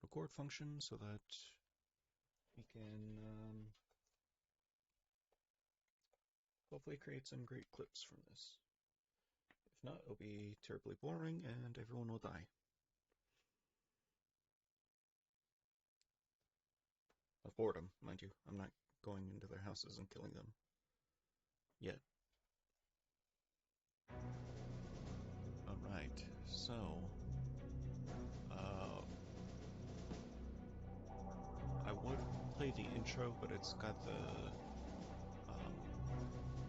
record function so that we can hopefully create some great clips from this. If not, it'll be terribly boring and everyone will die. Of boredom, mind you. I'm not going into their houses and killing them. Yet. Alright, so... I would play the intro, but it's got the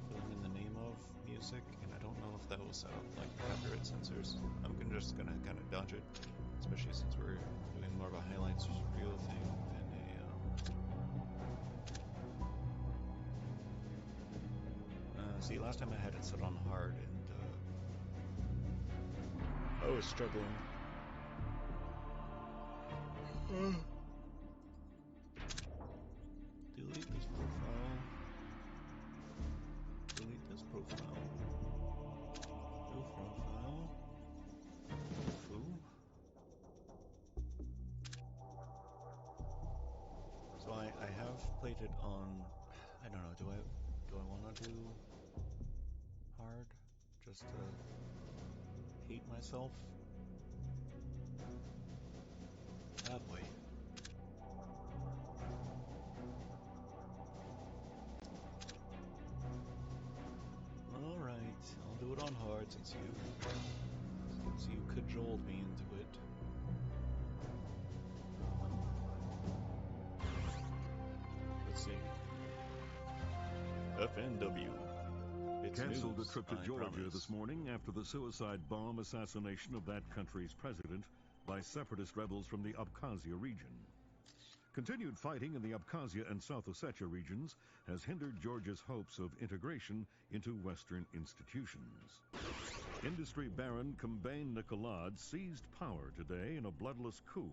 filling in the name of music, and I don't know if that will set up like copyright censors. I'm just gonna kind of dodge it, especially since we're doing more of a highlights reel thing than a. See, last time I had it set on hard, and I was struggling. Delete this profile. Delete this profile. No profile. Tofu. So I have played it on. I don't know. Do I want to do hard just to hate myself? Ah boy. Alright, I'll do it on hard since you cajoled me into it. Let's see. FNW. It's canceled news, a trip to I Georgia promise. this morning after the suicide bomb assassination of that country's president by separatist rebels from the Abkhazia region. Continued fighting in the Abkhazia and South Ossetia regions has hindered Georgia's hopes of integration into Western institutions. Industry baron Kombain Nikolad seized power today in a bloodless coup,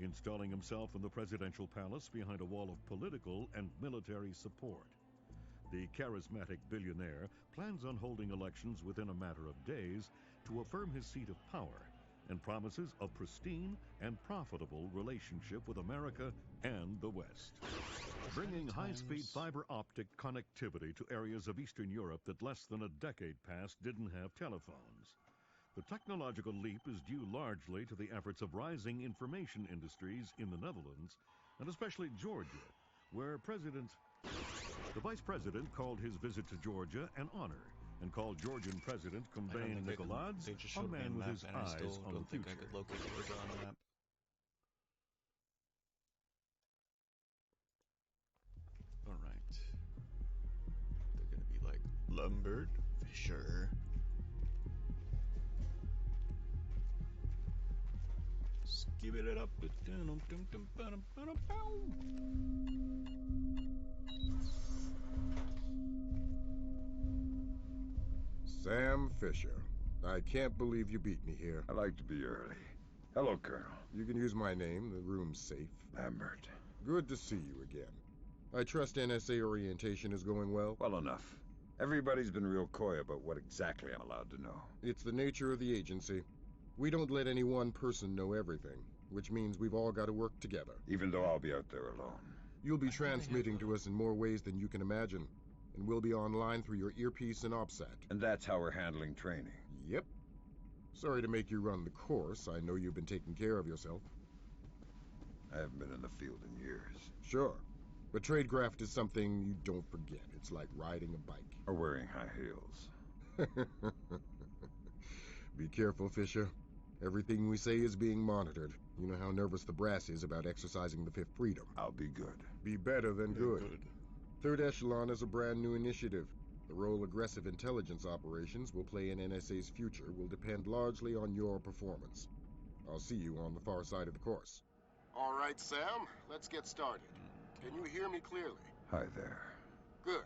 installing himself in the presidential palace behind a wall of political and military support. The charismatic billionaire plans on holding elections within a matter of days to affirm his seat of power and promises a pristine and profitable relationship with America and the West. Bringing high-speed fiber optic connectivity to areas of Eastern Europe that less than a decade past didn't have telephones. The technological leap is due largely to the efforts of rising information industries in the Netherlands, and especially Georgia, where the Vice President called his visit to Georgia an honor, and called Georgian President Kombain Nikolad a man with his eyes on the future. I could locate Georgia on a map. Alright. They're gonna be like, Lambert, Fisher. Skip it up. Sam Fisher. I can't believe you beat me here. I like to be early. Hello, Colonel. You can use my name. The room's safe. Lambert. Good to see you again. I trust NSA orientation is going well? Well enough. Everybody's been real coy about what exactly I'm allowed to know. It's the nature of the agency. We don't let any one person know everything, which means we've all got to work together. Even though I'll be out there alone. You'll be transmitting to us in more ways than you can imagine, and we'll be online through your earpiece and OPSAT. And that's how we're handling training. Yep. Sorry to make you run the course. I know you've been taking care of yourself. I haven't been in the field in years. Sure. But tradecraft is something you don't forget. It's like riding a bike. Or wearing high heels. Be careful, Fisher. Everything we say is being monitored. You know how nervous the brass is about exercising the Fifth Freedom. I'll be good. Be better than good. Third Echelon is a brand new initiative. The role aggressive intelligence operations will play in NSA's future will depend largely on your performance. I'll see you on the far side of the course. All right, Sam. Let's get started. Can you hear me clearly? Hi there. Good.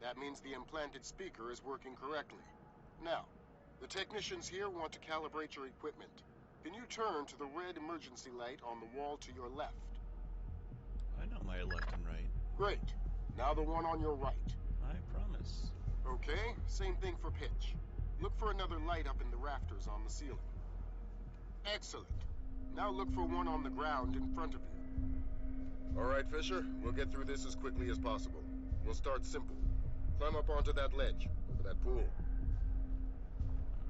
That means the implanted speaker is working correctly. Now, the technicians here want to calibrate your equipment. Can you turn to the red emergency light on the wall to your left? I know my left and right. Great. Now the one on your right. I promise. Okay, same thing for pitch. Look for another light up in the rafters on the ceiling. Excellent. Now look for one on the ground in front of you. All right, Fisher, we'll get through this as quickly as possible. We'll start simple. Climb up onto that ledge, over that pool.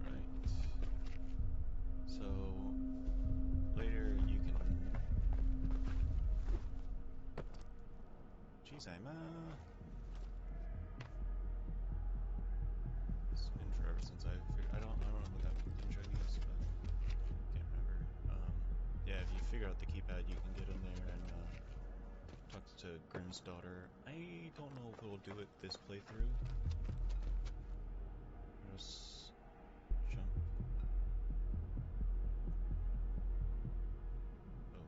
Alright. So, later you can... Jeez, it's been forever since I figured... I don't know what that means in Chinese, but can't remember. Yeah, if you figure out the keypad, you can get in there and talk to Grimm's daughter. I don't know if it'll do it this playthrough. Just jump. Oh.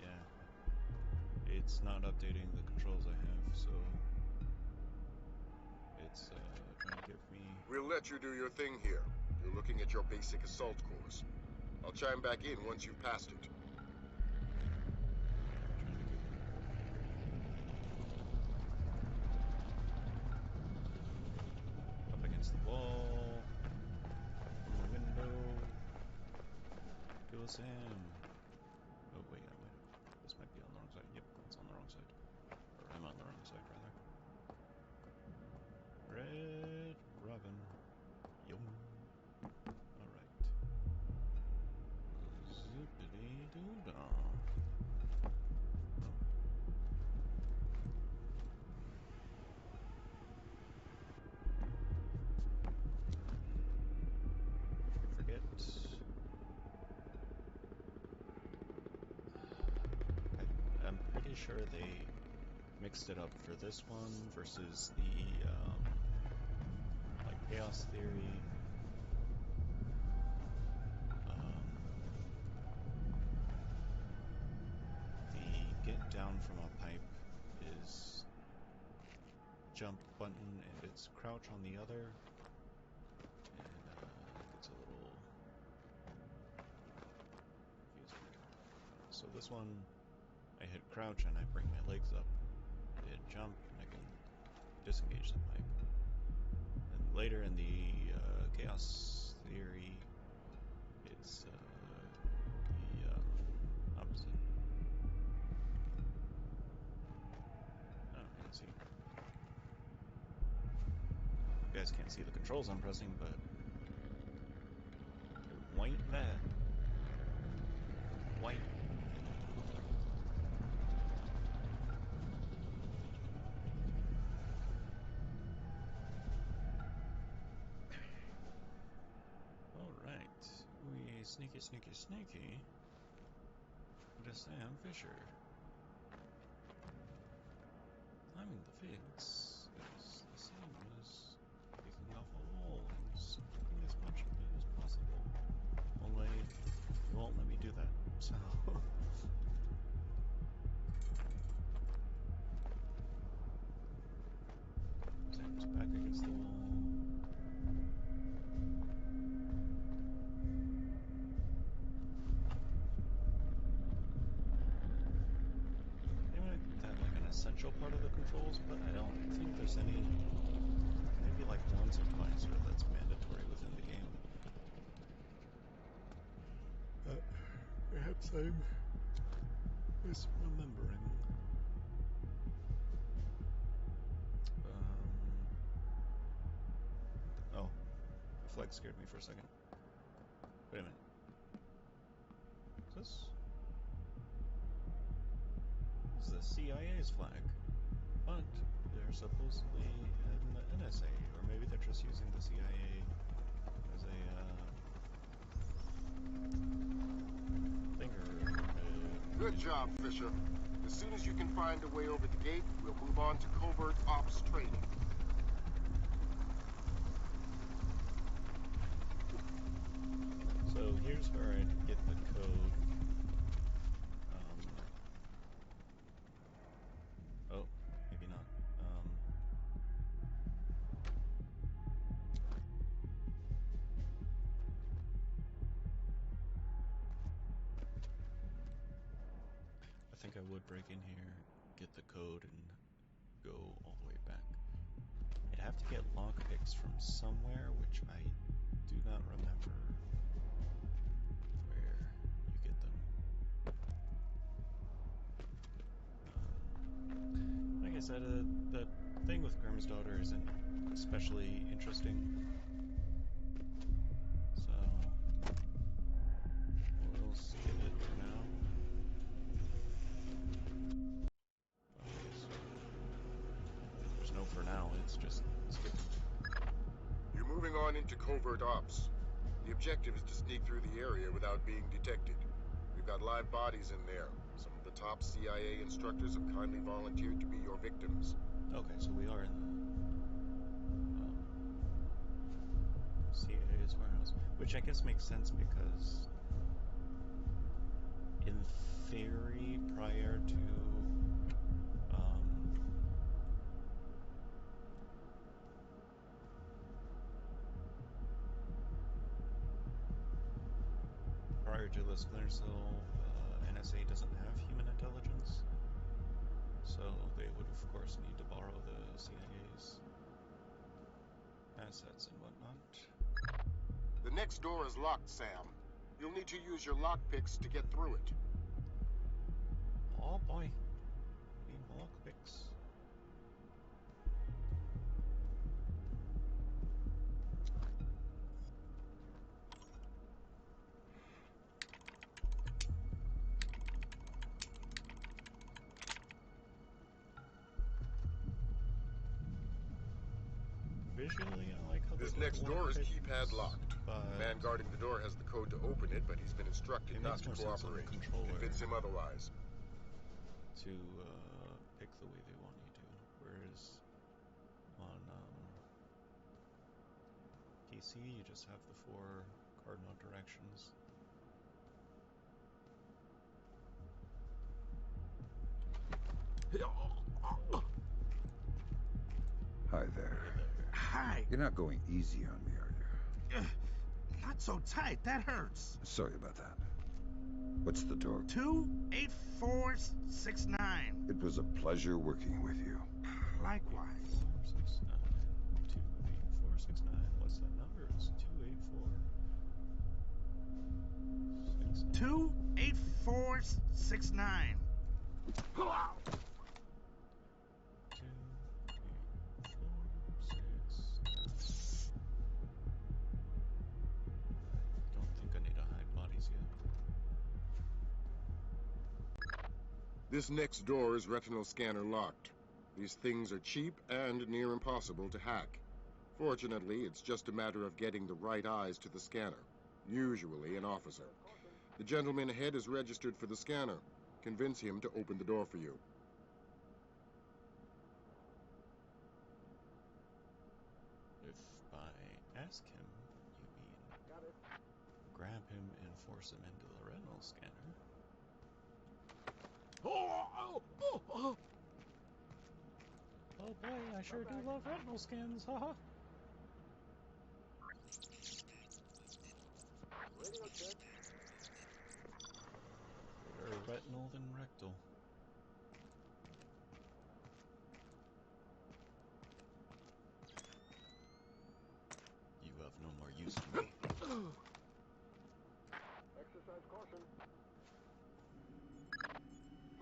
Yeah. It's not updating the controls I have, so it's trying to give me... We'll let you do your thing here. You're looking at your basic assault course. I'll chime back in once you've passed it. Up against the wall. From the window. Go Sam. Oh wait, this might be on the wrong side. Yep, it's on the wrong side. Or I'm on the wrong side, rather. Red Robin. Yum. Alright. Zoopity-doo-dah. Forget. I'm pretty sure they mixed it up for this one versus the like Chaos Theory. The get down from a pipe is jump button and it's crouch on the other. And it's a little confusing. So this one, I hit crouch and I bring my legs up. I hit jump and I can disengage the pipe. And later in the Chaos Theory, it's the opposite. Oh, I can see. You guys can't see the controls I'm pressing, but it ain't that. White. Alright. We sneaky, sneaky, sneaky. What is Sam Fisher? Climbing the fence is the same as kicking off a wall and smoking as much of it as possible. Only you won't let me do that, so... Sam's back against the wall. They might make that like an essential part of the controls, but I don't think there's any... Maybe like once or twice where that's mandatory within the game. Perhaps I'm misremembering. Oh, the flag scared me for a second. Wait a minute. Is this is the CIA's flag, but they're supposedly in the NSA, or maybe they're just using the CIA as a finger. Good job, Fisher. As soon as you can find a way over the gate, we'll move on to covert ops training. So here's where I get the code. Oh, maybe not. I think I would break in here, get the code, and go all the way back. I'd have to get lockpicks from somewhere, which I do not remember where. said, the thing with Grimm's daughter isn't especially interesting. So, we'll skip it for now. There's no for now, it's just skipping. You're moving on into covert ops. The objective is to sneak through the area without being detected. We've got live bodies in there. Some of the top CIA instructors have kindly volunteered to be your victims. Okay, so we are in CIA's warehouse, which I guess makes sense because, in theory, prior to the Splinter Cell, NSA doesn't have human intelligence, so they would of course need to borrow the CIA's assets and whatnot. The next door is locked, Sam. You'll need to use your lockpicks to get through it. Oh boy, need lockpicks. Visually, I like how this next door is keypad locked. The man guarding the door has the code to open it, but he's been instructed not to cooperate. Convince him otherwise. To pick the way they want you to, whereas on PC you just have the 4 cardinal directions. Hi there. Hi. You're not going easy on me, are you? Not so tight. That hurts. Sorry about that. What's the door? 28469. It was a pleasure working with you. Likewise. 28469. What's that number? It's 28469. 28469. I don't think I need to hide bodies yet. This next door is retinal scanner locked. These things are cheap and near impossible to hack. Fortunately, it's just a matter of getting the right eyes to the scanner, usually an officer. The gentleman ahead is registered for the scanner. Convince him to open the door for you. If by ask him, you mean grab him and force him into the retinal scanner. Oh boy, I sure do love retinal scans, haha. Better retinal than rectal. You have no more use for me. Exercise caution.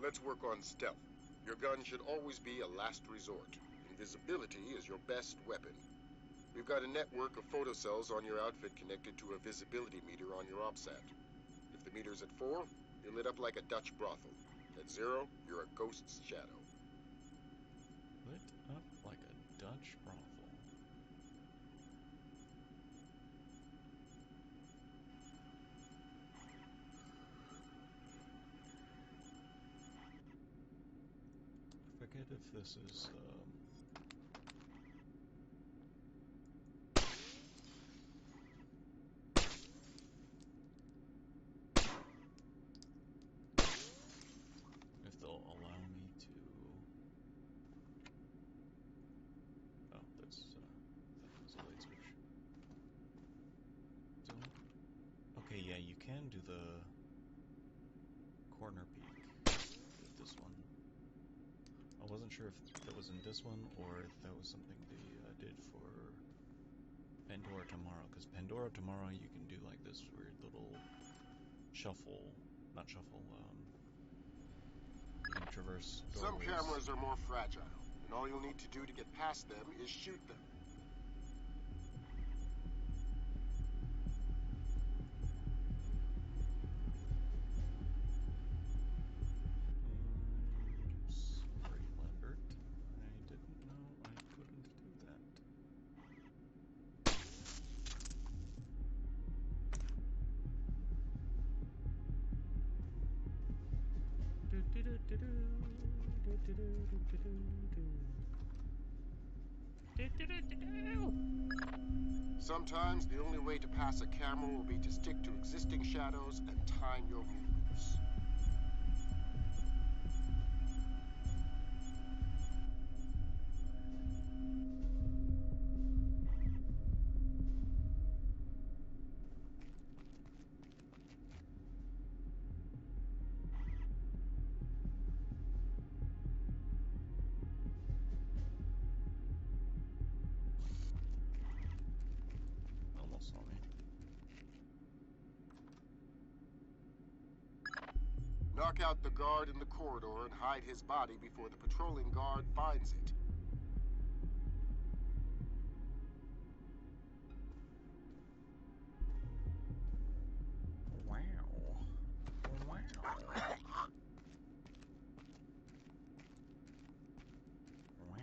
Let's work on stealth. Your gun should always be a last resort. Invisibility is your best weapon. We've got a network of photocells on your outfit connected to a visibility meter on your OPSAT. If the meter's at 4, you're lit up like a Dutch brothel. At 0, you're a ghost's shadow. Lit up like a Dutch brothel. I forget if this is if they'll allow me to. Oh, that's a light switch. Don't. Okay, yeah, you can do the corner peek with this one. I wasn't sure if that was in this one or if that was something they did for Pandora Tomorrow, because Pandora Tomorrow you can do like this weird little you can traverse doorways. Some cameras are more fragile. and all you'll need to do to get past them is shoot them. Sorry, Lambert. I didn't know I couldn't do that. Sometimes the only way to pass a camera will be to stick to existing shadows and time your moves. Almost saw me. Knock out the guard in the corridor and hide his body before the patrolling guard finds it. Wow. Wow. Wow.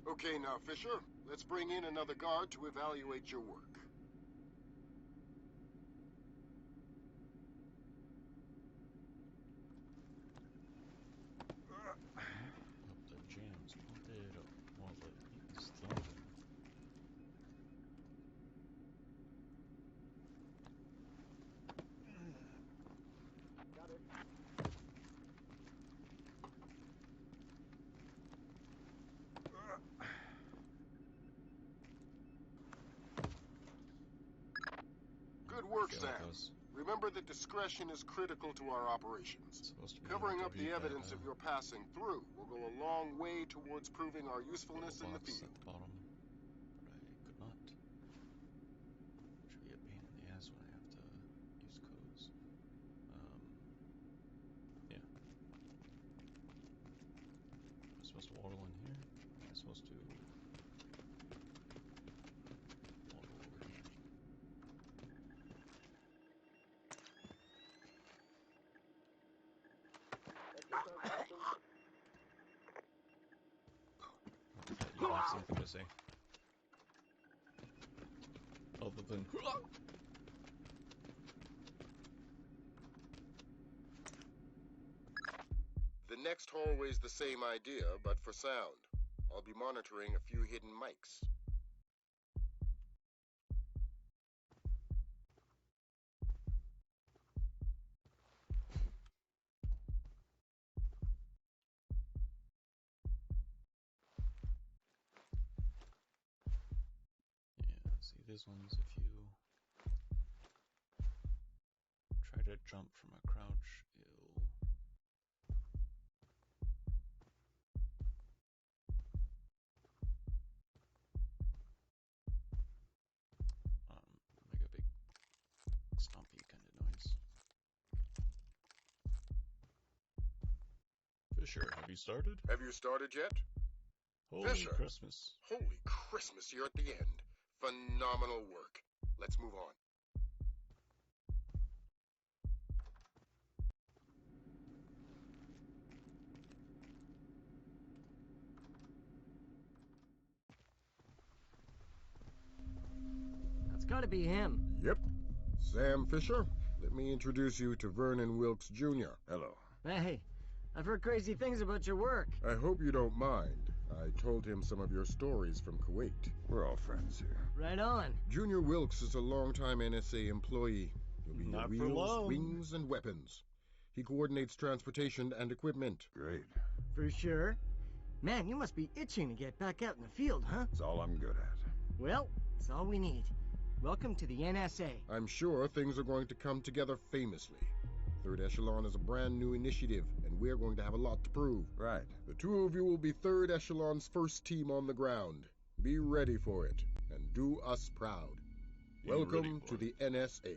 Okay, now, Fisher, let's bring in another guard to evaluate your work. Hope the jam's pointed up while the heat is thumping. Got it. Good work, Sam. Remember that discretion is critical to our operations. Covering up the evidence of your passing through will go a long way towards proving our usefulness in the field. At the bottom, but I could not. Which would be a pain in the ass when I have to use codes. Yeah. Am I supposed to waddle in here? Or am I supposed to waddle over here? You have something to say. Other than The next hallway's the same idea, but for sound. I'll be monitoring a few hidden mics. yeah, see these ones if you try to jump from a crouch, it'll make a big stompy kind of noise. Fisher, have you started? Have you started yet? Holy Fisher. Christmas. Holy Christmas, you're at the end. Phenomenal work. Let's move on. That's gotta be him. Yep. Sam Fisher, let me introduce you to Vernon Wilkes Jr. Hello. Hey, I've heard crazy things about your work. I hope you don't mind. I told him some of your stories from Kuwait. We're all friends here. Right on. Junior Wilkes is a longtime NSA employee. He'll be Not for your wheels, long. wings, and weapons. He coordinates transportation and equipment. Great. For sure. Man, you must be itching to get back out in the field, huh? It's all I'm good at. Well, it's all we need. Welcome to the NSA. I'm sure things are going to come together famously. Third Echelon is a brand new initiative, and we're going to have a lot to prove. Right. The two of you will be Third Echelon's first team on the ground. Be ready for it, and do us proud. Welcome to the NSA.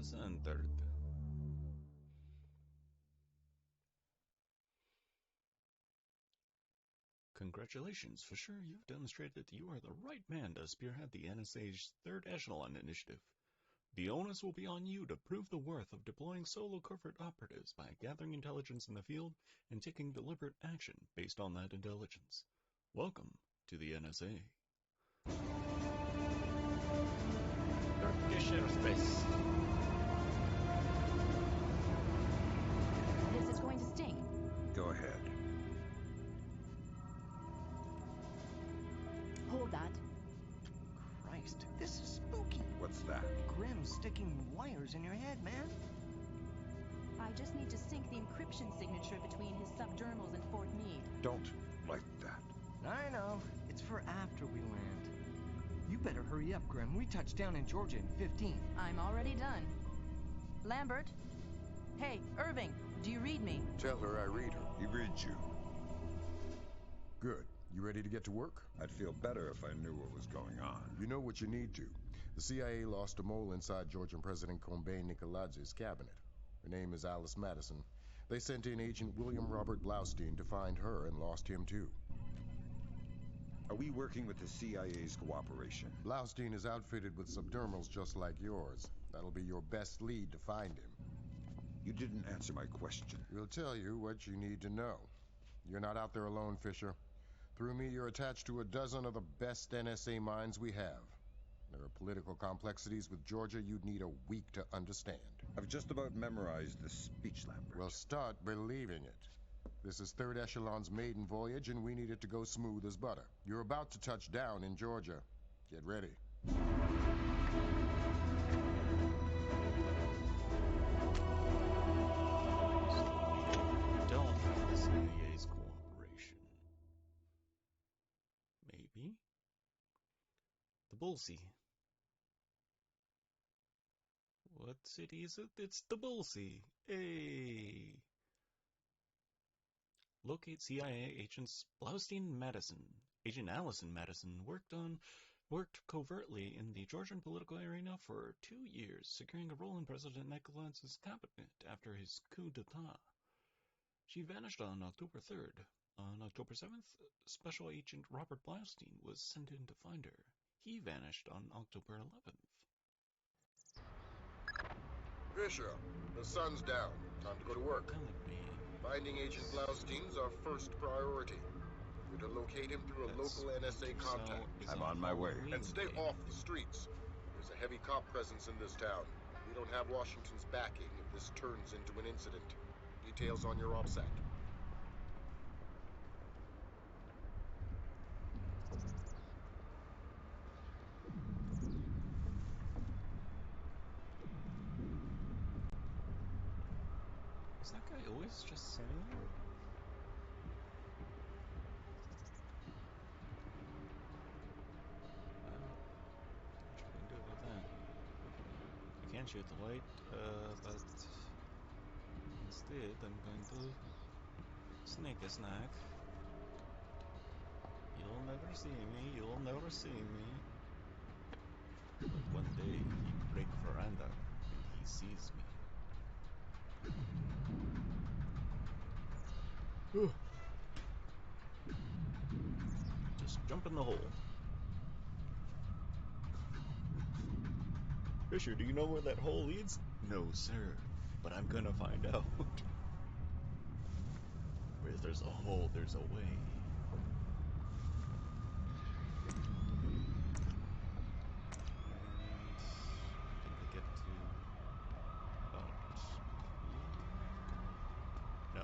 centered. Congratulations, Fisher. You've demonstrated that you are the right man to spearhead the NSA's Third Echelon Initiative. The onus will be on you to prove the worth of deploying solo covert operatives by gathering intelligence in the field and taking deliberate action based on that intelligence. Welcome to the NSA. Turkish airspace. This is going to sting. Go ahead. Hold that. Christ, this is spooky. What's that? Grim sticking wires in your head, man. I just need to sync the encryption signature between his subdermals and Fort Meade. Don't like that. I know. It's for after we land. You better hurry up, Grim. We touch down in Georgia in 15. I'm already done. Lambert? Hey, Irving, do you read me? Tell her I read her. He reads you. Good. You ready to get to work? I'd feel better if I knew what was going on. You know what you need to. The CIA lost a mole inside Georgian President Combay Nicoladz's cabinet. Her name is Alice Madison. They sent in Agent William Robert Blaustein to find her and lost him too. Are we working with the CIA's cooperation? Blaustein is outfitted with subdermals just like yours. That'll be your best lead to find him. You didn't answer my question. We'll tell you what you need to know. You're not out there alone, Fisher. Through me, you're attached to a dozen of the best NSA minds we have. There are political complexities with Georgia you'd need a week to understand. I've just about memorized the speech, Lambert. Well, start believing it. This is Third Echelon's maiden voyage, and we need it to go smooth as butter. You're about to touch down in Georgia. Get ready. Don't have the CIA's cooperation. Maybe? The Bullseye. What city is it? It's the Bullseye. Hey! Locate CIA agents Blaustein and Madison. Agent Allison Madison worked covertly in the Georgian political arena for 2 years, securing a role in President Nicoladz's cabinet after his coup d'etat. She vanished on October 3rd. On October 7th, Special Agent Robert Blaustein was sent in to find her. He vanished on October 11th. Fisher, the sun's down. Time to go to work. Telling me. Finding Agent Blaustein's our first priority. We're to locate him through a local NSA contact. I'm on my way. And stay off the streets. There's a heavy cop presence in this town. We don't have Washington's backing if this turns into an incident. Details on your OPSAT. Is that guy always just sitting there? What you can do with that? I can't shoot the light, but instead I'm going to sneak a snack. You'll never see me, you'll never see me. But one day he break veranda and he sees me. Just jump in the hole. Fisher, do you know where that hole leads? No, sir. But I'm gonna find out. Where there's a hole, there's a way. And I think I get to about here? No.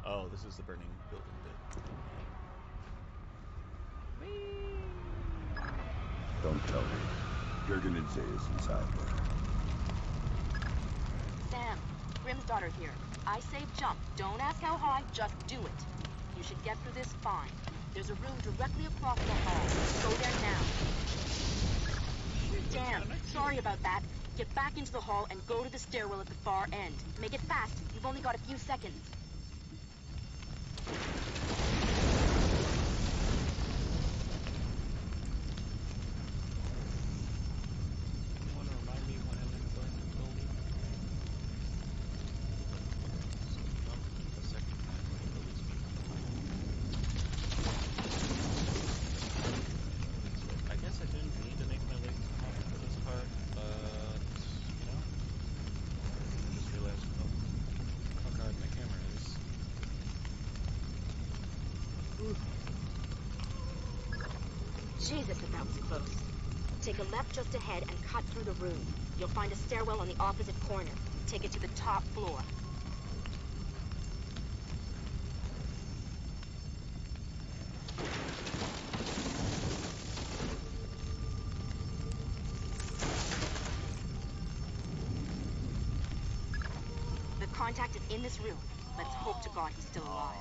Oh, this is the burning building bit. Don't tell me. Unedited is inside there. Sam, Grim's daughter here. I say jump. Don't ask how high, just do it. You should get through this fine. There's a room directly across the hall. Go there now. Damn, sorry about that. Get back into the hall and go to the stairwell at the far end. Make it fast. You've only got a few seconds. You want to remind me when I'm going? Jesus, that was close. Take a left just ahead and cut through the room. You'll find a stairwell on the opposite corner. Take it to the top floor. The contact is in this room. Let's hope to God he's still alive.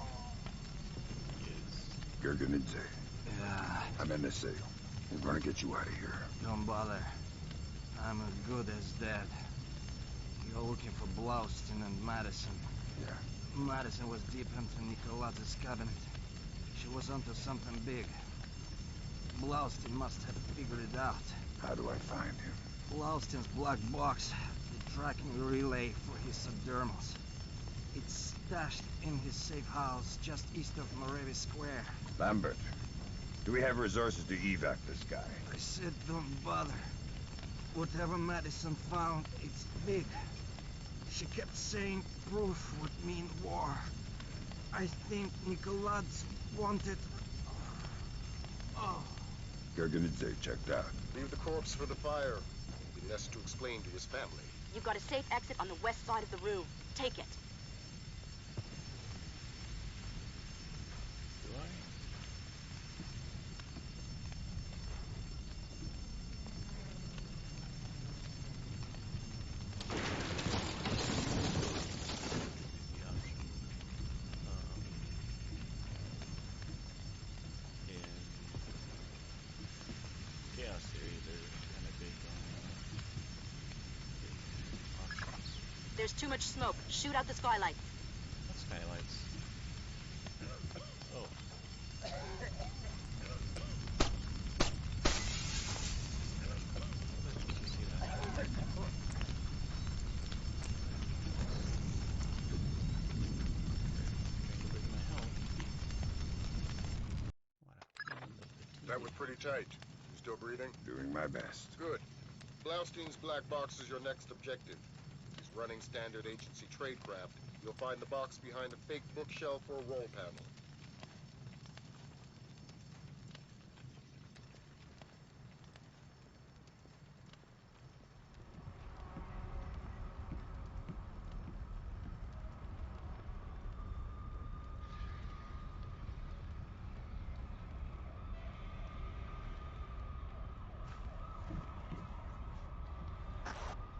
Gergenidze. Yeah, I'm NSA. We're gonna get you out of here. don't bother. I'm as good as dead. You're looking for Blaustin and Madison. Yeah. Madison was deep into Nicolaz's cabinet. She was onto something big. Blaustin must have figured it out. How do I find him? Blaustin's black box, the tracking relay for his subdermals. It's stashed in his safe house just east of Morevi Square. Lambert, do we have resources to evac this guy? I said don't bother. Whatever Madison found, it's big. She kept saying proof would mean war. I think Nicolaz wanted... Oh. Gergenidze checked out. Leave the corpse for the fire. It'll be less to explain to his family. You've got a safe exit on the west side of the room. Take it. Do I? The option. In Chaos Theory, they're kind of big on options. There's too much smoke. Shoot out the skylights. What skylights? Oh. Did you see that? Trying to break my health. What happened to the That was pretty tight. You still breathing? Doing my best. Good. Blaustein's black box is your next objective. If he's running standard agency tradecraft, you'll find the box behind a fake bookshelf or roll panel.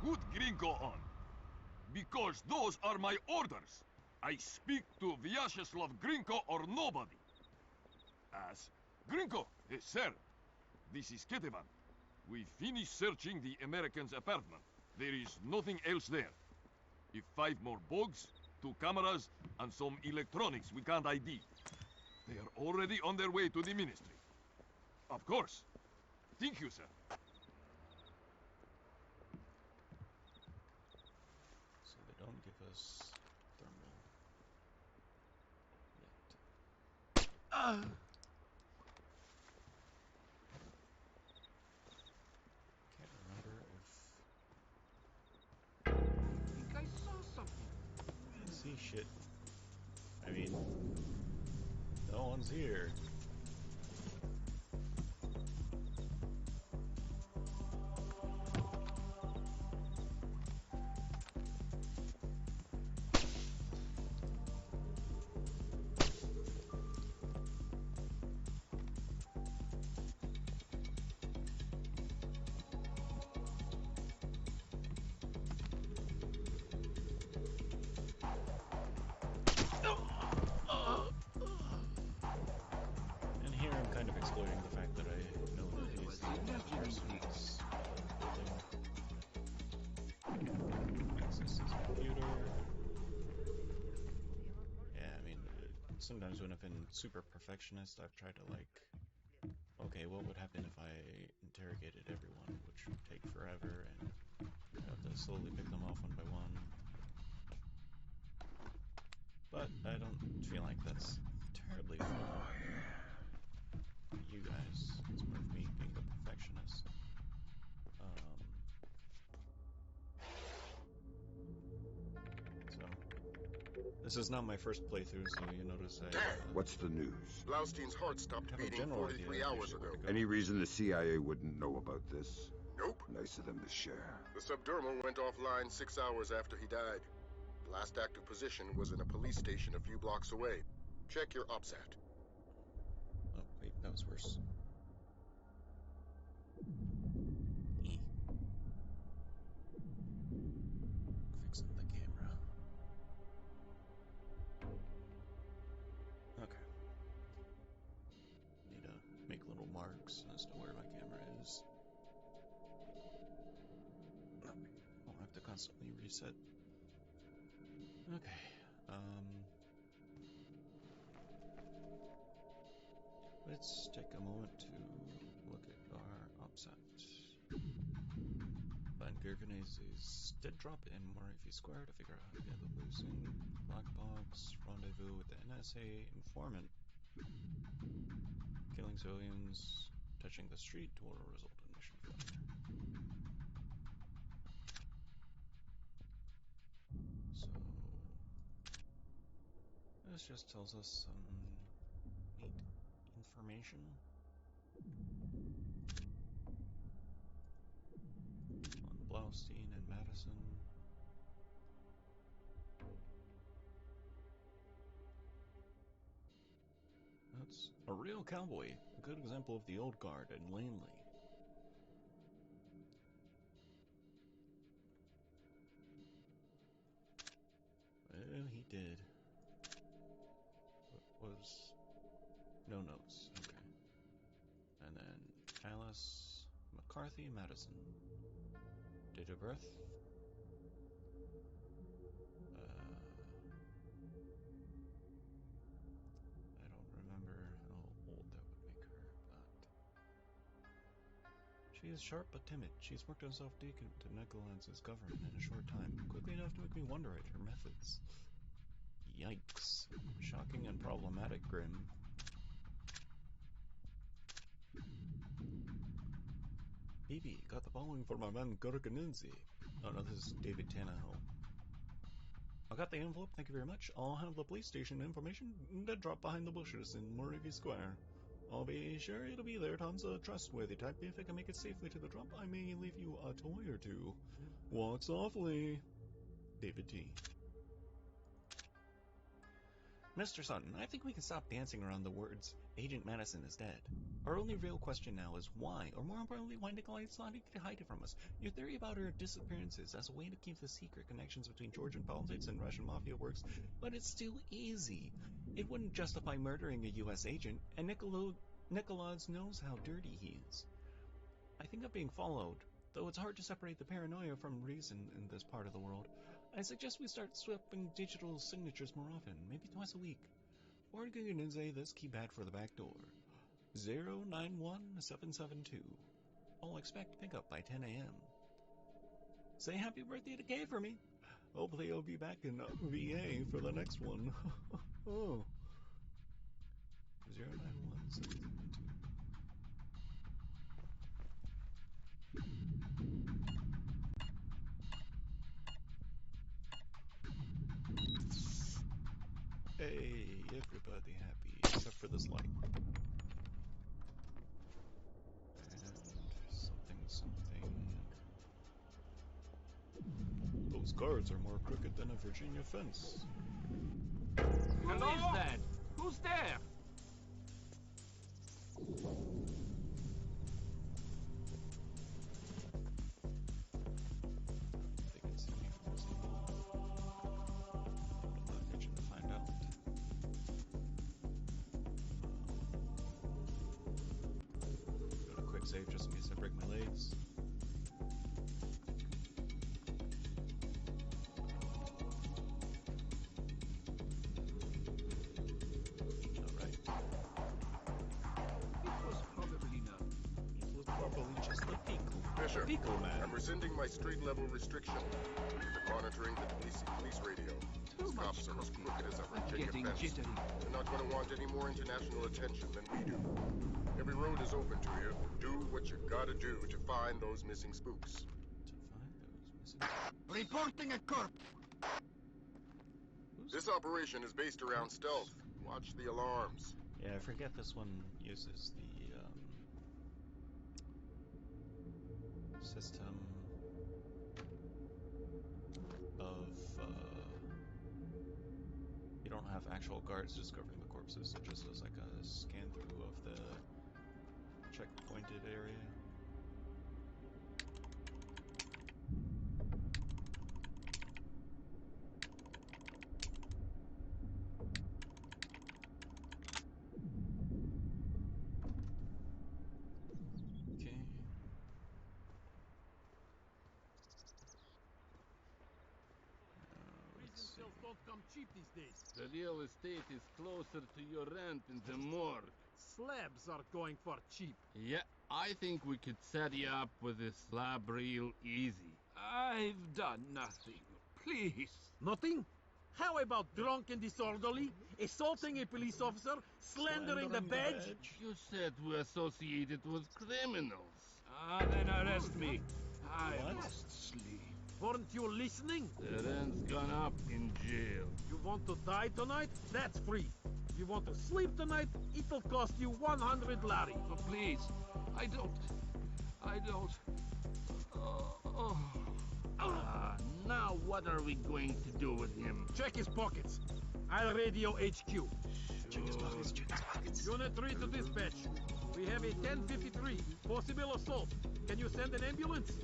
Good Gringo on. Because those are my orders. I speak to Vyacheslav Gringo or nobody. As Gringo, sir. This is Ketevan. We finished searching the American's apartment. There is nothing else there. If 5 more bugs, 2 cameras, and some electronics we can't ID. They are already on their way to the ministry. Of course. Thank you, sir. So they don't give us thermal yet. Can't remember if I think I saw something. I see shit. I mean, no one's here. And here I'm kind of exploiting the fact that I know that he's the person who's building. Access his computer. Yeah, I mean, sometimes when I've been super perfectionist, I've tried to like, okay, what would happen if I interrogated everyone, which would take forever, and I have to slowly pick them off one by one. But I don't feel like that's terribly fun for you guys. It's more of me being the perfectionist. So This is not my first playthrough, so you notice I... What's the news? Blaustein's heart stopped have a beating general 43 idea hours usually ago. where to go. Any reason the CIA wouldn't know about this? Nope. Nice of them to share. The subdermal went offline 6 hours after he died. The last active position was in a police station a few blocks away. Check your OPSAT. Oh, wait, that was worse. Fixing the camera. Okay. Need to make little marks as to where my camera is. I'll have to constantly reset. Okay. Let's take a moment to look at our OPSAT. Find Gergenese's dead drop in Moravi Square to figure out how to get the losing black box, rendezvous with the NSA informant, killing civilians, touching the street will result in mission failure. So this just tells us some neat information. On Blaustein and Madison. That's a real cowboy, a good example of the old guard in Lanley. Well, he did. What was... No notes, okay. And then Alice McCarthy Madison. Date of birth? I don't remember how old that would make her, but... She is sharp but timid. She's worked herself deep into Nicholas's government in a short time, quickly enough to make me wonder at her methods. Yikes. Shocking and problematic, Grim. BB, got the following for my man Gergenense. Oh no, this is David Tannehill. I got the envelope, thank you very much. I'll have the police station information that drop behind the bushes in Moravi Square. I'll be sure it'll be there. Tom's a trustworthy type. If I can make it safely to the drop, I may leave you a toy or two. Walk softly. David T. Mr. Sutton, I think we can stop dancing around the words, Agent Madison is dead. Our only real question now is why, or more importantly, why Nikolai decided to hide it from us. Your theory about her disappearances as a way to keep the secret connections between Georgian politics and Russian mafia works, but it's still easy. It wouldn't justify murdering a U.S. agent, and Nikolai knows how dirty he is. I think I'm being followed, though it's hard to separate the paranoia from reason in this part of the world. I suggest we start swapping digital signatures more often, maybe twice a week. Or you can say this keypad for the back door. 091772. I'll expect pickup by 10 a.m. Say happy birthday to Kay for me. Hopefully I'll be back in VA for the next one. Oh. 091772. Hey, everybody happy, except for this light. And something. Those guards are more crooked than a Virginia fence. Who is that? Who's there? They can see me from this angle. Go to the kitchen to find out. Go to quick save just in case I break my legs. I'm rescinding my street-level restriction. We've been monitoring the police radio. These cops are as crooked as a Virginia fence. They're not going to want any more international attention than we do. Every road is open to you. Do what you gotta do to find those missing spooks. Reporting a corpse. Who's This operation is based around stealth. Watch the alarms. Yeah, I forget this one uses the system of you don't have actual guards discovering the corpses. It just does like a scan through of the checkpointed area. Don't come cheap these days. The real estate is closer to your rent in the morgue. Slabs are going for cheap. Yeah, I think we could set you up with a slab real easy. I've done nothing. Please. Nothing? How about drunk and disorderly, assaulting a police officer, slandering the badge? You said we're associated with criminals. Then arrest me. I must sleep. Weren't you listening? The rent's gone up in jail. You want to die tonight? That's free. You want to sleep tonight? It'll cost you 100 lari. Oh, please. I don't. Now what are we going to do with him? Check his pockets. I'll radio HQ. Check his pockets, check his pockets. Unit 3 to dispatch. We have a 1053. Possible assault. Can you send an ambulance?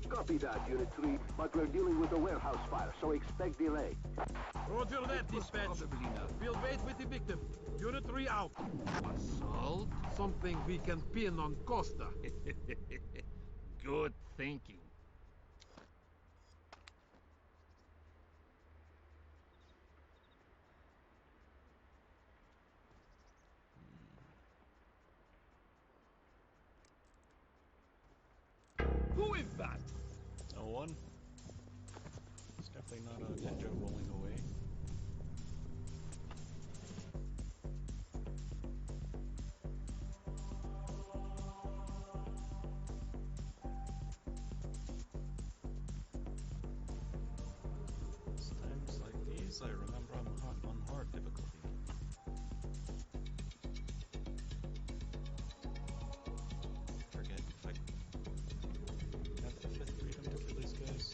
Copy that, Unit 3, but we're dealing with a warehouse fire, so expect delay. Roger that, dispatch. We'll wait with the victim. Unit 3 out. Assault? Something we can pin on Costa. Good thinking. Who is that? No one. It's definitely not a ninja rolling away. Times like these, I remember I'm on hard difficulty. Forget if I have the fifth freedom to kill these guys.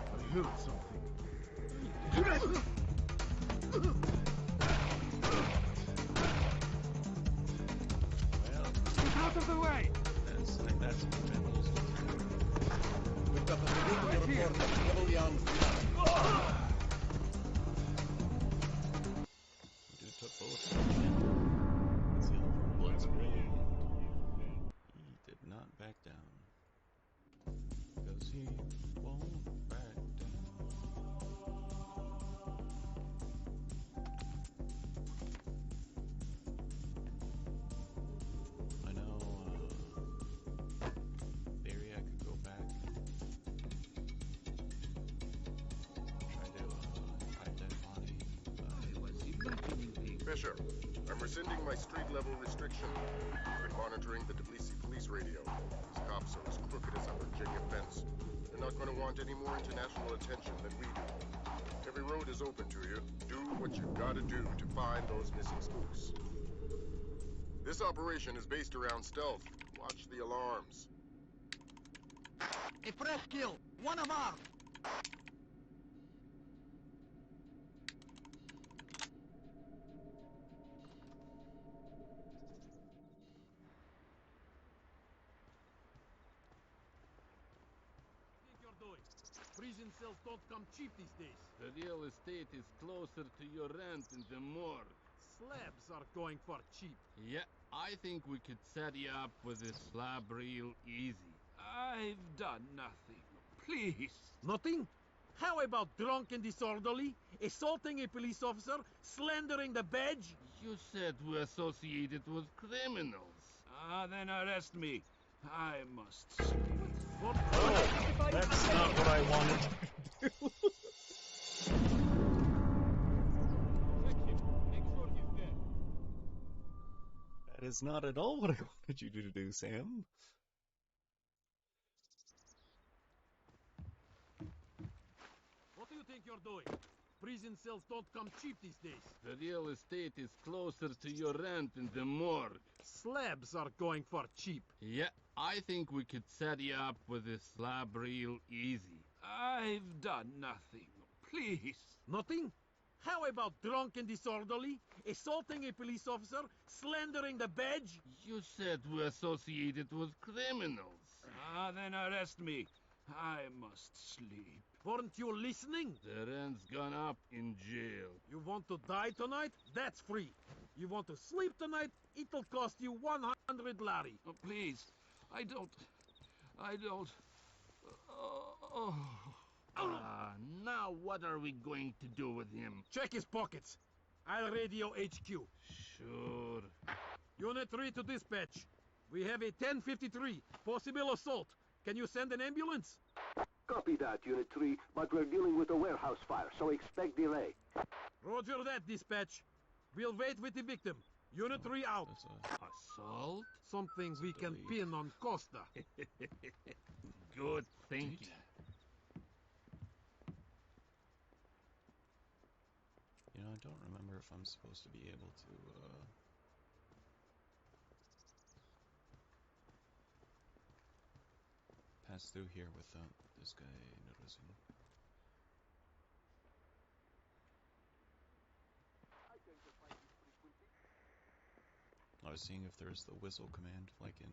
I heard something. Well, Get out of the way! that's what vandals will do. We've got the right here. Dude took bullets. Concealed from blood spray. He did not back down. Because he won't back down. I know, theory I could go back and try to hide that body. Fisher, I'm rescinding my street-level restriction. I've been monitoring the Tbilisi police radio. These cops are as crooked as a Virginia fence. They're not going to want any more international attention than we do. Every road is open to you. Do what you've got to do to find those missing spooks. This operation is based around stealth. Watch the alarms. A fresh kill. One of ours. Prison cells don't come cheap these days. The real estate is closer to your rent in the morgue. Slabs are going for cheap. Yeah, I think we could set you up with a slab real easy. I've done nothing. Please. Nothing? How about drunk and disorderly, assaulting a police officer, slandering the badge? You said we're associated with criminals. Then arrest me. I must sleep. What? Oh, that's not what I wanted to do. That is not at all what I wanted you to do, Sam. you think you're doing? Prison cells don't come cheap these days. The real estate is closer to your rent than the morgue. Slabs are going for cheap. Yeah, I think we could set you up with a slab real easy. I've done nothing. Please. Nothing? How about drunk and disorderly, assaulting a police officer, slandering the badge? You said we're associated with criminals. Then arrest me. I must sleep. Weren't you listening? The rent's gone up in jail. You want to die tonight? That's free. You want to sleep tonight? It'll cost you 100 lari. Oh, please. I don't... Now what are we going to do with him? Check his pockets. I'll radio HQ. Sure. Unit 3 to dispatch. We have a 1053, possible assault. Can you send an ambulance? Copy that, Unit 3, but we're dealing with a warehouse fire, so expect delay. Roger that, dispatch. We'll wait with the victim. Unit 3 out. Assault? Something we can pin on Costa. Good thinking. You know, I don't remember if I'm supposed to be able to, pass through here without this guy noticing. I was seeing if there's the whistle command, like in,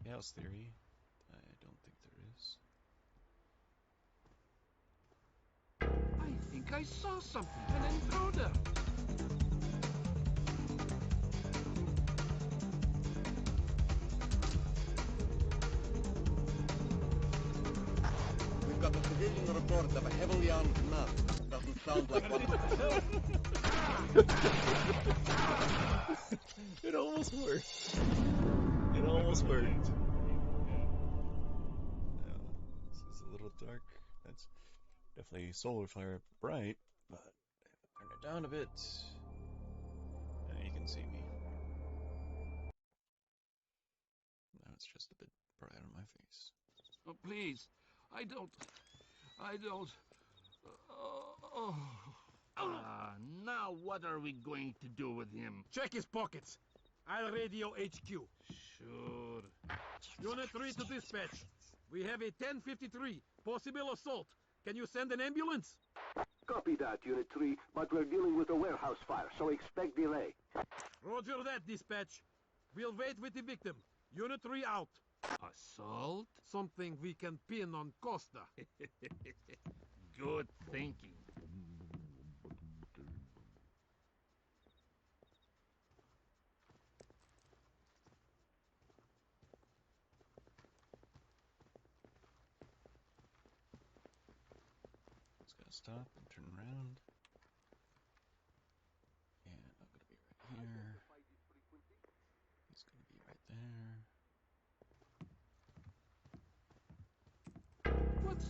Chaos Theory. I don't think there is. I think I saw something. An intruder. We've got a civilian report of a heavily armed man. Doesn't sound like one. It almost worked. It almost worked. This is a little dark. That's definitely solar flare bright, but turn it down a bit. Now you can see me. Now it's just a bit bright on my face. Oh, please. I don't... Now what are we going to do with him? Check his pockets. I'll radio HQ. Sure. Unit 3 to dispatch. We have a 1053, possible assault. Can you send an ambulance? Copy that, Unit 3, but we're dealing with a warehouse fire, so expect delay. Roger that, dispatch. We'll wait with the victim. Unit 3 out. Assault? Something we can pin on Costa. Good thinking. Just gotta stop and turn around. And I'm gonna be right here. He's gonna be right there. What?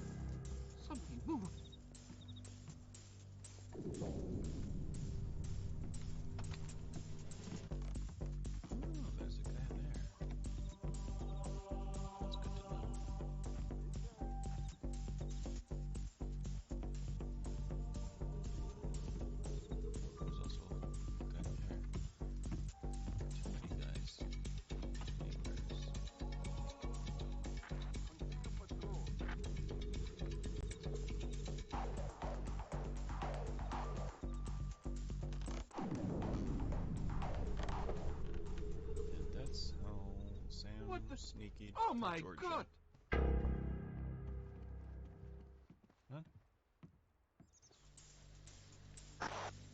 Something moved. Oh, there's a guy there. That's good to know. There's also a guy there. Too many guys. Too many birds. And that's how Sam What the- sneaky Oh my Georgia. God! Huh?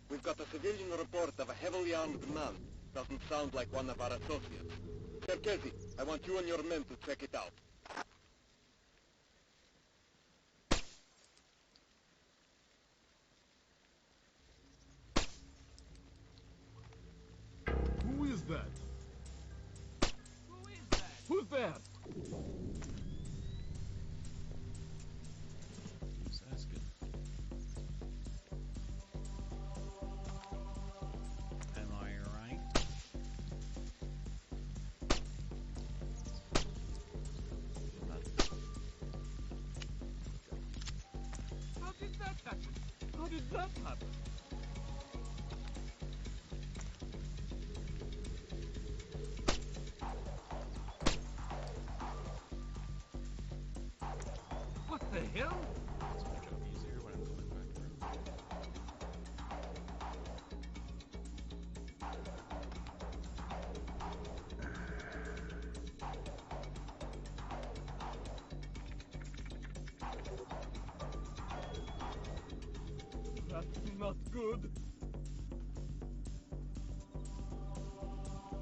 We've got a civilian report of a heavily armed man. Doesn't sound like one of our associates. Cherkezi, I want you and your men to check it out. Who is that? Who is that? Who's that? Who's asking? Am I right? that happen? What the hell? It's my job easier when I'm going back through. That's not good.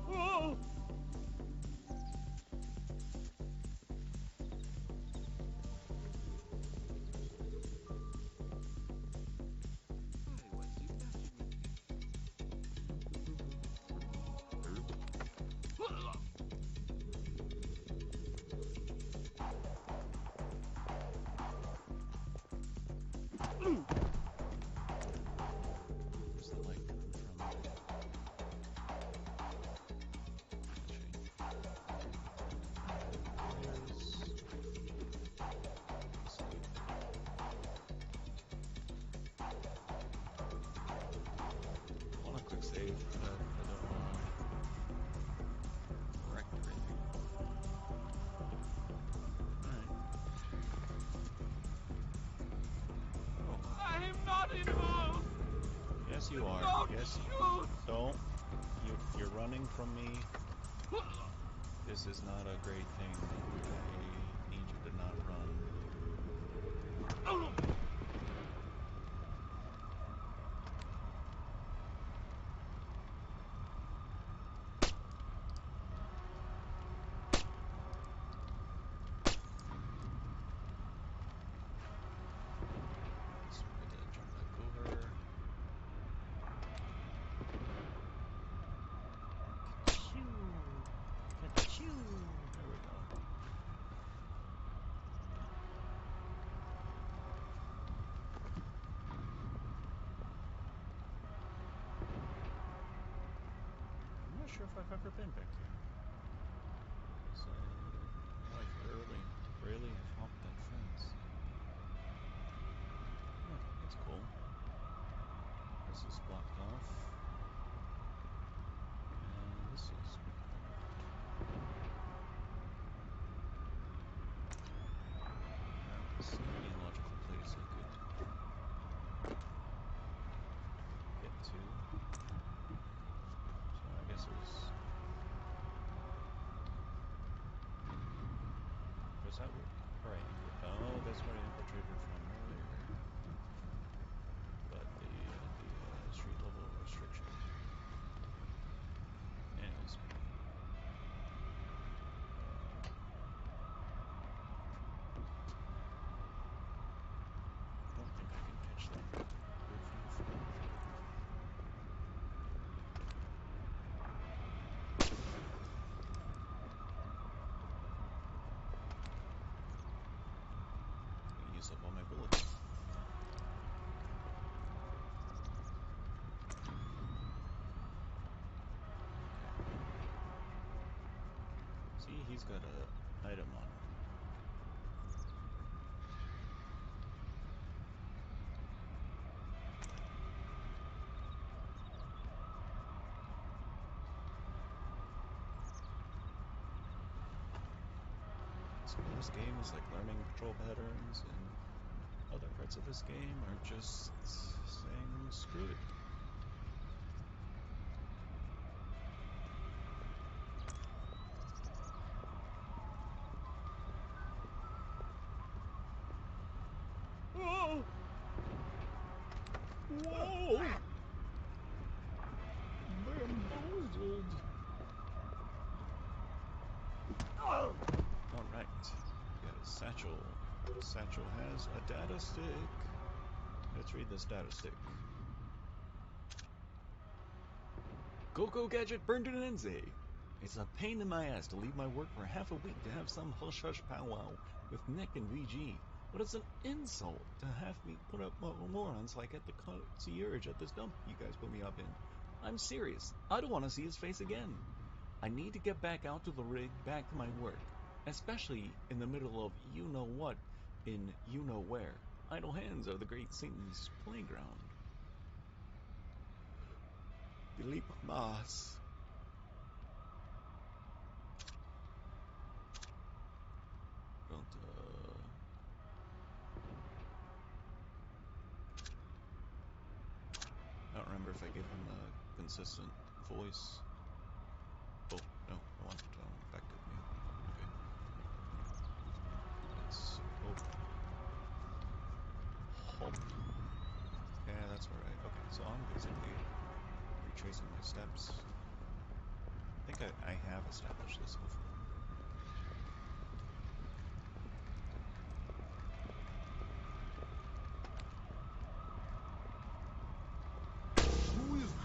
Oh! Where's the light coming from? I want to click save, but I don't want to wreck everything. Alright. Oh. I am not involved! Yes, you are. Don't Yes. shoot! Don't. You're running from me. This is not a great thing. I need you to not run. So we gotta jump back over. Ka-choo! There we go. I'm not sure if I've ever been back here. So, I know I've rarely have hopped that fence. Oh, that's cool. This is blocked off. And this is blocked. I don't see any logical place I could get to. So I guess it was... Was that where I infiltrated? Oh, that's where I infiltrated from earlier. But the street level restriction. Anyways. I don't think I can catch that roof yet. Use up all my bullets. Okay. See, he's got a item on him. Some of this game is like learning control patterns, and other parts of this game are just saying screw it. Oh! Whoa! Bamboozled! Oh! Alright, we got a satchel. Satchel has a data stick. Let's read this data stick. Go Gadget Bernardinense. It's a pain in my ass to leave my work for half a week to have some hush-hush powwow with Nick and VG. But it's an insult to have me put up morons like at the concierge at this dump you guys put me up in. I'm serious. I don't want to see his face again. I need to get back out to the rig, back to my work. Especially in the middle of you-know-what in you-know-where. Idle hands are the great Satan's playground. Philippe Mas. I don't remember if I gave him a consistent voice. Oh, no, I want effective meal. Okay. That's Hope. Yeah, that's alright. Okay, so I'm basically retracing my steps. I think I have established this before.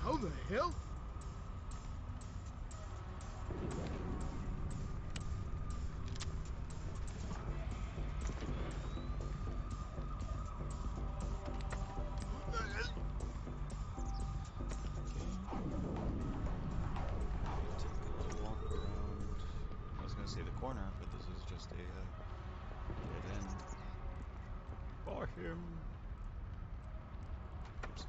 How the hell? Say the corner, but this is just a dead end for him. Oops,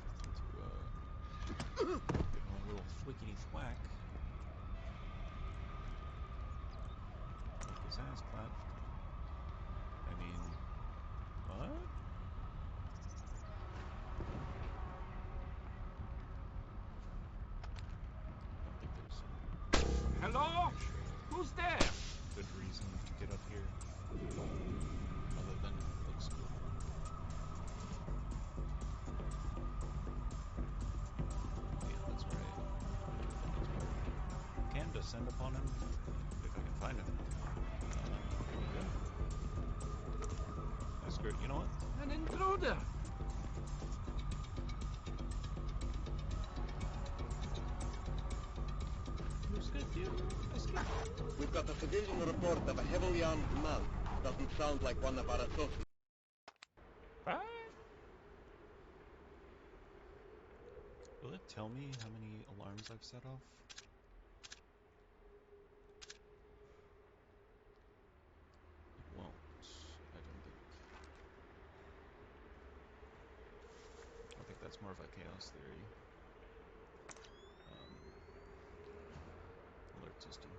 to give him a little flickety thwack. Make his ass clapped. I mean, what? I don't think there's some. Hello? Who's there? Good reason to get up here, other than looks cool. Yeah, that's right. That does work. Can descend upon him if I can find him. Yeah. Screw it. You know what? An intruder. We've got a civilian report of a heavily armed man. Doesn't sound like one of our associates. Bye. Will it tell me how many alarms I've set off? It won't, I don't think. I think that's more of a chaos theory. Alert system.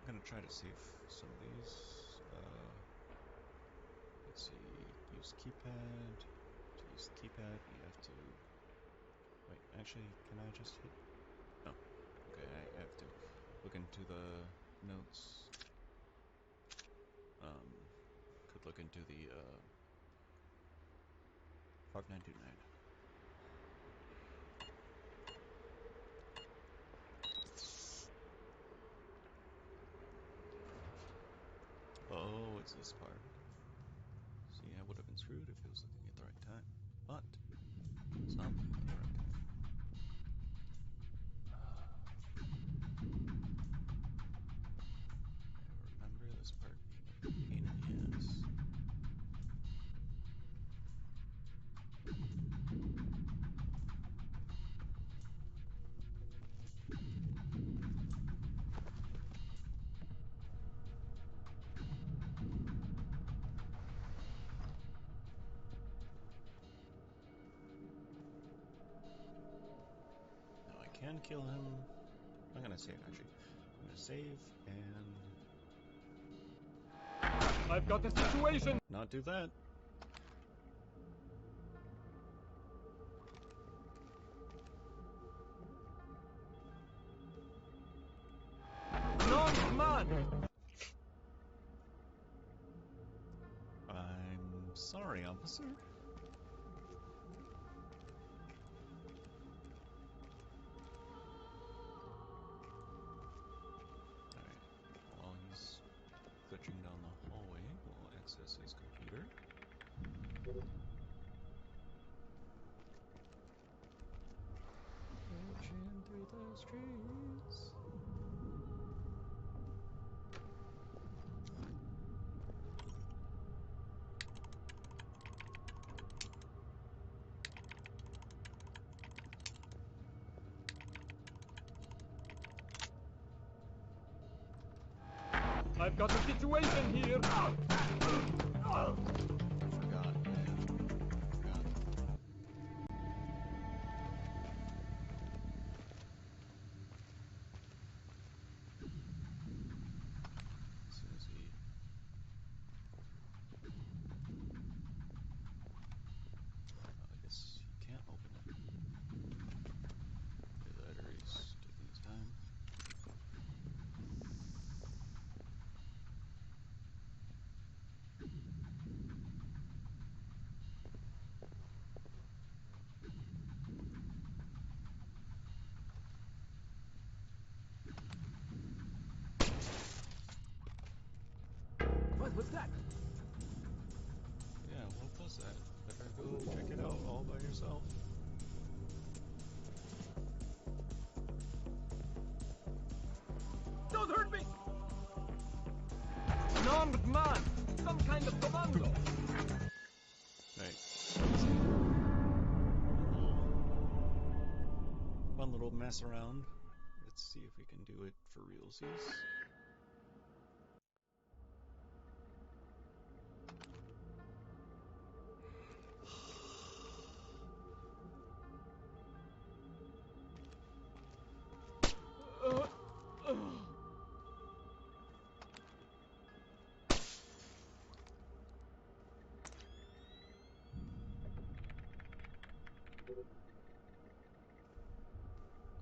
I'm gonna try to save some of these. Let's see. Use keypad. To use the keypad, you have to. Wait, actually, can I just hit? No. Okay, I have to look into the notes. Could look into the 5929. Oh, it's this part. See, I would have been screwed if it was looking at the right time. But it's not looking at the right time. I remember this part being a pain in the ass. Can kill him. I'm gonna save actually. I'm gonna save and I've got a situation. Not do that. No, man. I'm sorry, officer. Glitching down the hallway, we'll access his computer. Glitching through the streets. I've got a situation here. I forgot. Zed, better go check it out all by yourself. Don't hurt me! An armed man! Some kind of commando! Right. Fun little mess around. Let's see if we can do it for realsies. Oh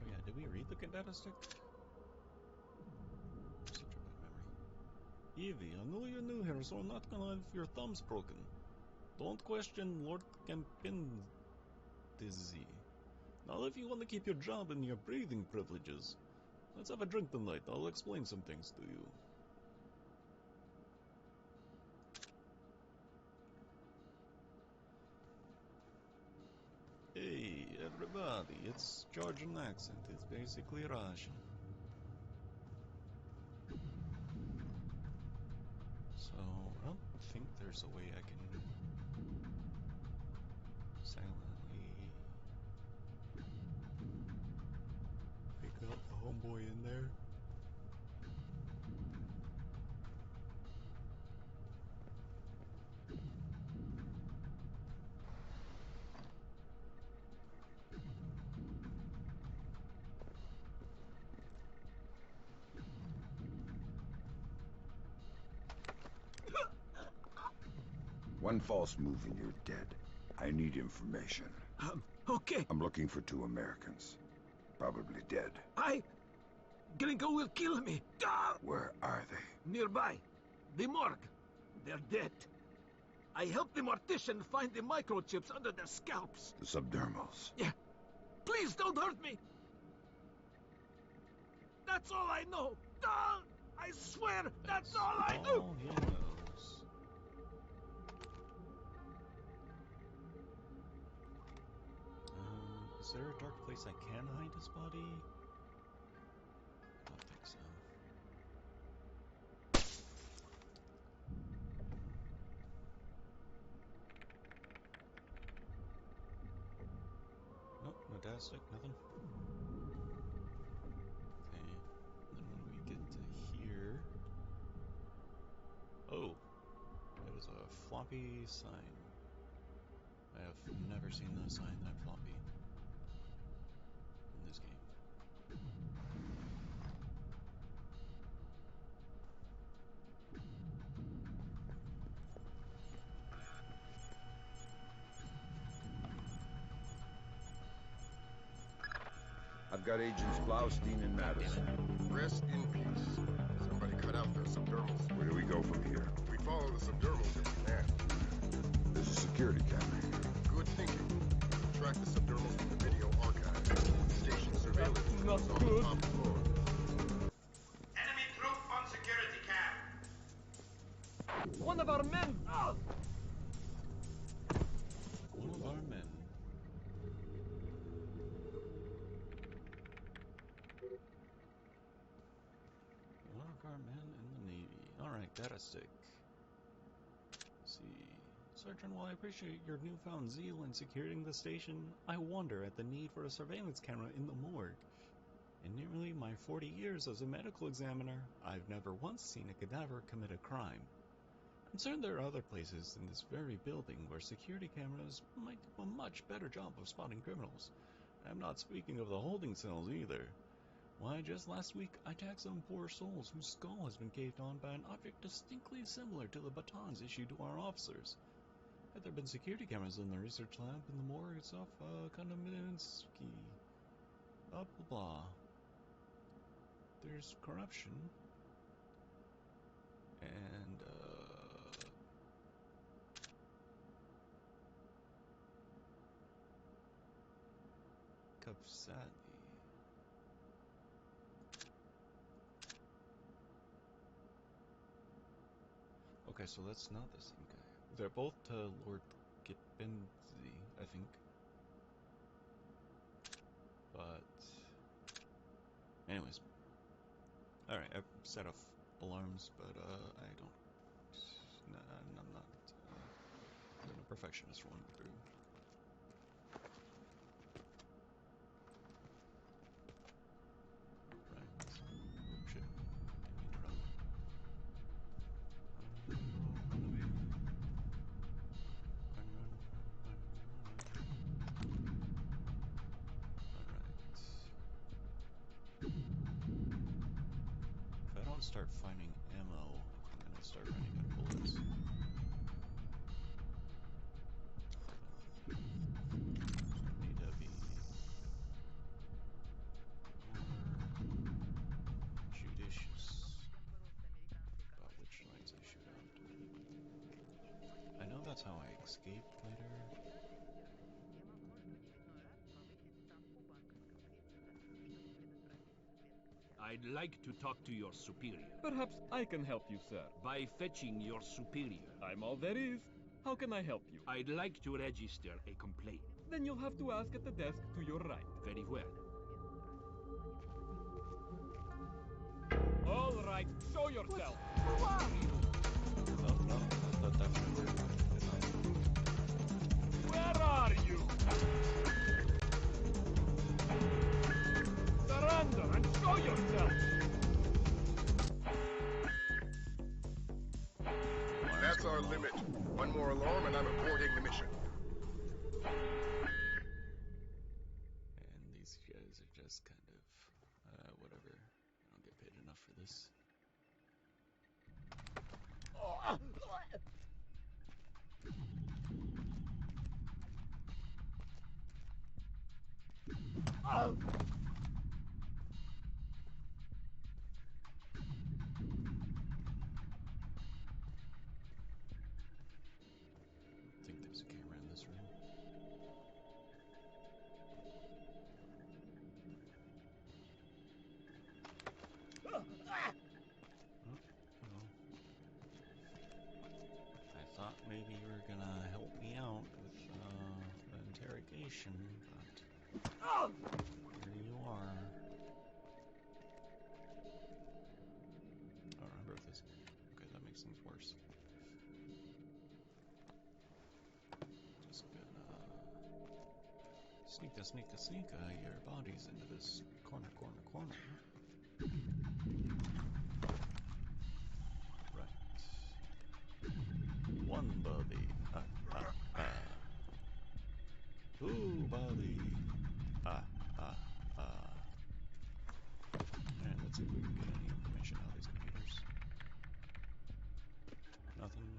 yeah, did we read the condensing stick? Such a bad memory. Evie, I know you're new here, so I'm not gonna have your thumbs broken. Don't question Lord Campindizzi. Now if you want to keep your job and your breathing privileges, let's have a drink tonight. I'll explain some things to you. Hey, everybody, it's Georgian accent. It's basically Russian. So, I don't think there's a way I can silently pick up the homeboy in there. One false move and you're dead. I need information. Okay. I'm looking for 2 Americans. Probably dead. Gringo will kill me. Ah! Where are they? Nearby. The morgue. They're dead. I helped the mortician find the microchips under their scalps. The subdermals. Yeah. Please don't hurt me. That's all I know. Ah! I swear, that's all I know. All he knows. Is there a dark place I can hide his body? I don't think so. Nope, no dasta, nothing. Okay, and then when we get to here... Oh! It is a floppy sign. I have never seen a sign that floppy in this game. I've got Agents Blaustein and Madison. Rest in peace. Somebody cut out their subdermals. Where do we go from here? We follow the subdermals if we can. There's a security camera here. Good thinking. Track the subdermals from the video archive. Station surveillance Not is on good. the top floor. Enemy troop on security cam. One of our men! Oh! One of our men. One of our men in the Navy. Alright, data stick. Let's see. Sergeant, while I appreciate your newfound zeal in securing the station, I wonder at the need for a surveillance camera in the morgue. In nearly my 40 years as a medical examiner, I've never once seen a cadaver commit a crime. I'm certain there are other places in this very building where security cameras might do a much better job of spotting criminals. I'm not speaking of the holding cells either. Why, just last week, I tagged some poor souls whose skull has been caved on by an object distinctly similar to the batons issued to our officers. Had there been security cameras in the research lab, in the morgue itself, condensing, blah blah blah. There's corruption, and, Kapsadi. Okay, so that's not the same guy. They're both to Lord get busy, I think. But, anyways. Alright, I've set off alarms, but I don't... I'm not a perfectionist one through. Right. Oh shit. Didn't mean to run there. Run away. Run, run, run, run, run. Alright. If I don't start finding ammo, I'm gonna start running out of bullets. Need to be more judicious about which lights I shoot out. I know that's how I escape later. I'd like to talk to your superior. Perhaps I can help you, sir. By fetching your superior. I'm all there is. How can I help you? I'd like to register a complaint. Then you'll have to ask at the desk to your right. Very well. All right, show yourself. Who are you? Oh no, that definitely worked. Where are you? Surrender and show yourself. That's our limit. One more alarm and I'm aborting the mission. And these guys are just kind of, whatever. I don't get paid enough for this. I think there's a camera in this room. Oh, hello. I thought maybe you were gonna help me out with the interrogation, but here you are. I don't remember if this... Okay, that makes things worse. Just gonna sneak your bodies into this corner. Right. One body. Two body. Alright, let's see if we can get any information out of these computers. Nothing.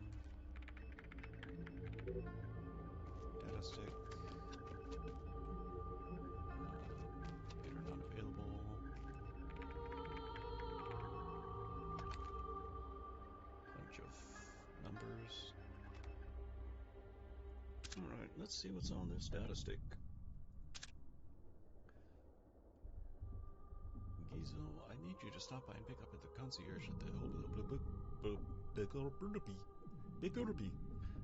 Data stick. Computer not available. Bunch of numbers. Alright, let's see what's on this data stick. Gizo, I need you to stop by and pick up at the concierge at the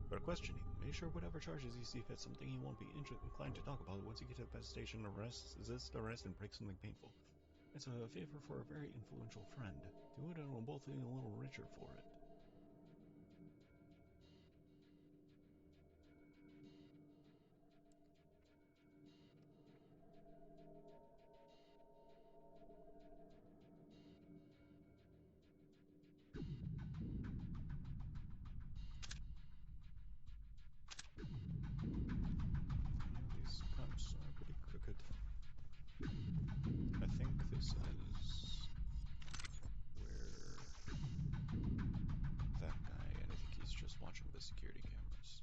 for questioning. Make sure whatever charges you see fit something he won't be inclined to talk about once you get to the best station. Resist arrest and break something painful. It's a favor for a very influential friend. Do it and we'll both be a little richer for it. These cops are pretty crooked. I think this is where that guy, and I think he's just watching the security cameras.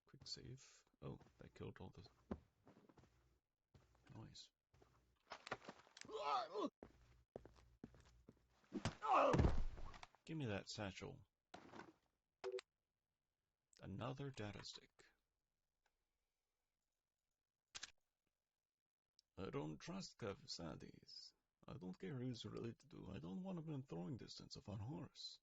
Quick save. Oh, that killed all the noise. Give me that satchel. Another data stick. I don't trust Cavsadis. I don't care who he's related to. I don't want him in throwing distance of on horse.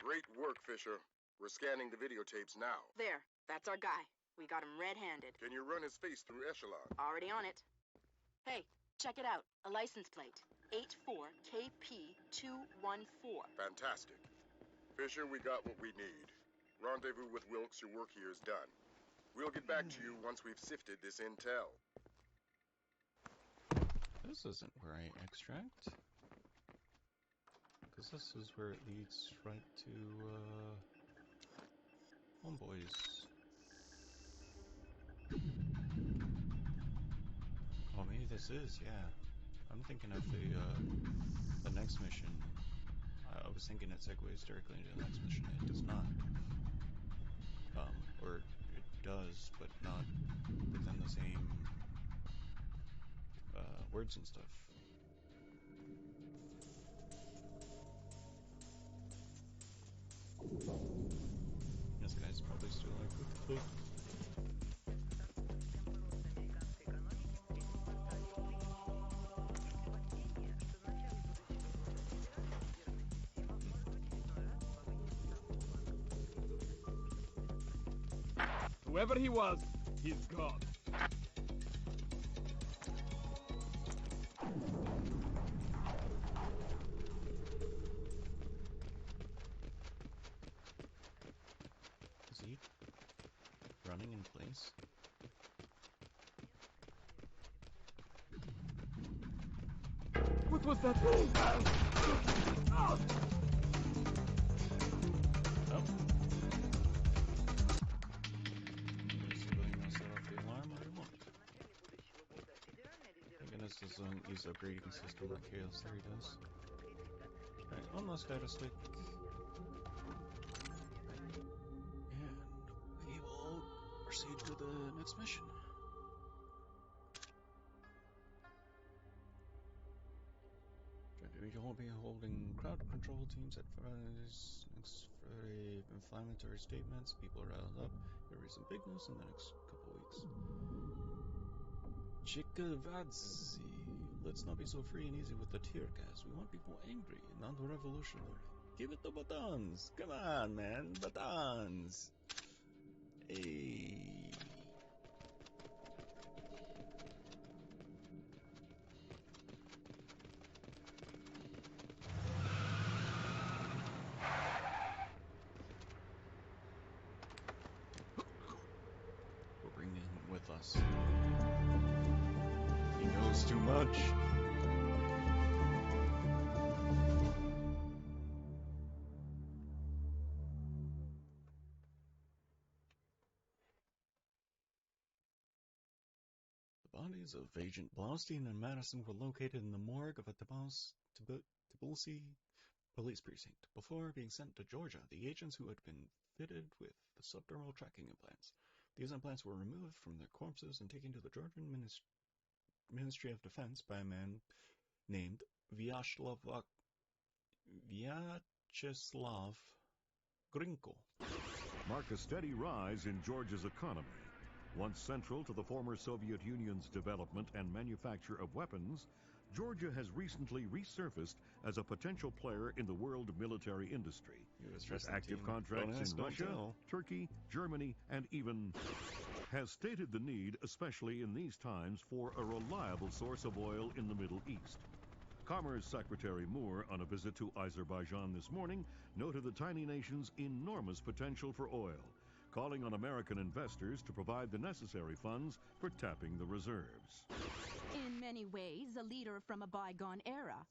Great work, Fisher. We're scanning the videotapes now. There, that's our guy. We got him red-handed. Can you run his face through Echelon? Already on it. Hey, check it out. A license plate. 84KP214. Fantastic. Fisher, we got what we need. Rendezvous with Wilkes, your work here is done. We'll get back to you once we've sifted this intel. This isn't where I extract. Because this is where it leads right to, Homeboys. Oh, maybe this is, yeah. I'm thinking of the next mission. I was thinking it segues directly into the next mission. It does not. Or it does, but not within the same words and stuff. This guy's probably still like, what the fuck? Whoever he was, he's gone. Is he running in place? What was that? Oh. Use the upgrading system like Chaos Theory does. Alright, one last status leak. And we will proceed to the next mission. We will be holding crowd control teams at Friday's next Friday. Inflammatory statements, people riled up. There will be some big news in the next couple weeks. Chikavadzi. Let's not be so free and easy with the tear gas. We want people angry, not revolutionary. Give it the batons. Come on, man. Batons. Hey. We'll bring him with us. He knows too much. The bodies of Agent Blaustein and Madison were located in the morgue of a Tbilisi police precinct. Before being sent to Georgia, the agents who had been fitted with the subdermal tracking implants. These implants were removed from their corpses and taken to the Georgian Ministry of Defense by a man named Vyacheslav Grinko. Marked a steady rise in Georgia's economy. Once central to the former Soviet Union's development and manufacture of weapons, Georgia has recently resurfaced as a potential player in the world military industry, with active contracts in Russia, Turkey, Germany, and even has stated the need, especially in these times, for a reliable source of oil in the Middle East. Commerce Secretary Moore, on a visit to Azerbaijan this morning, noted the tiny nation's enormous potential for oil, calling on American investors to provide the necessary funds for tapping the reserves. In many ways, a leader from a bygone era.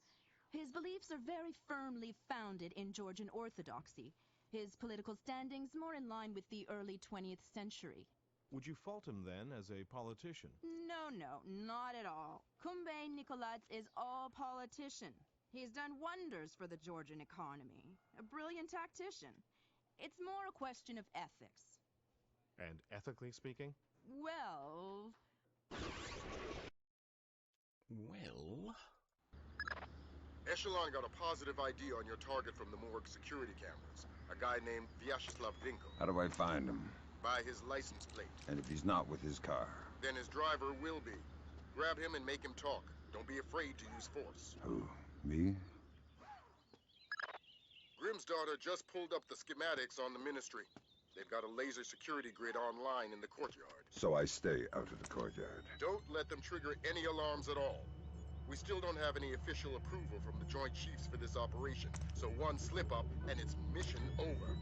His beliefs are very firmly founded in Georgian orthodoxy. His political standings more in line with the early 20th century. Would you fault him, then, as a politician? No, not at all. Kumbay Nikolaitz is all politician. He's done wonders for the Georgian economy. A brilliant tactician. It's more a question of ethics. And ethically speaking? Well... Echelon got a positive ID on your target from the morgue security cameras. A guy named Vyacheslav Grinko. How do I find him? By his license plate. And if he's not with his car? Then his driver will be. Grab him and make him talk. Don't be afraid to use force. Who? Me? Grimm's daughter just pulled up the schematics on the ministry. They've got a laser security grid online in the courtyard. So I stay out of the courtyard. Don't let them trigger any alarms at all. We still don't have any official approval from the Joint Chiefs for this operation, so one slip-up and it's mission over.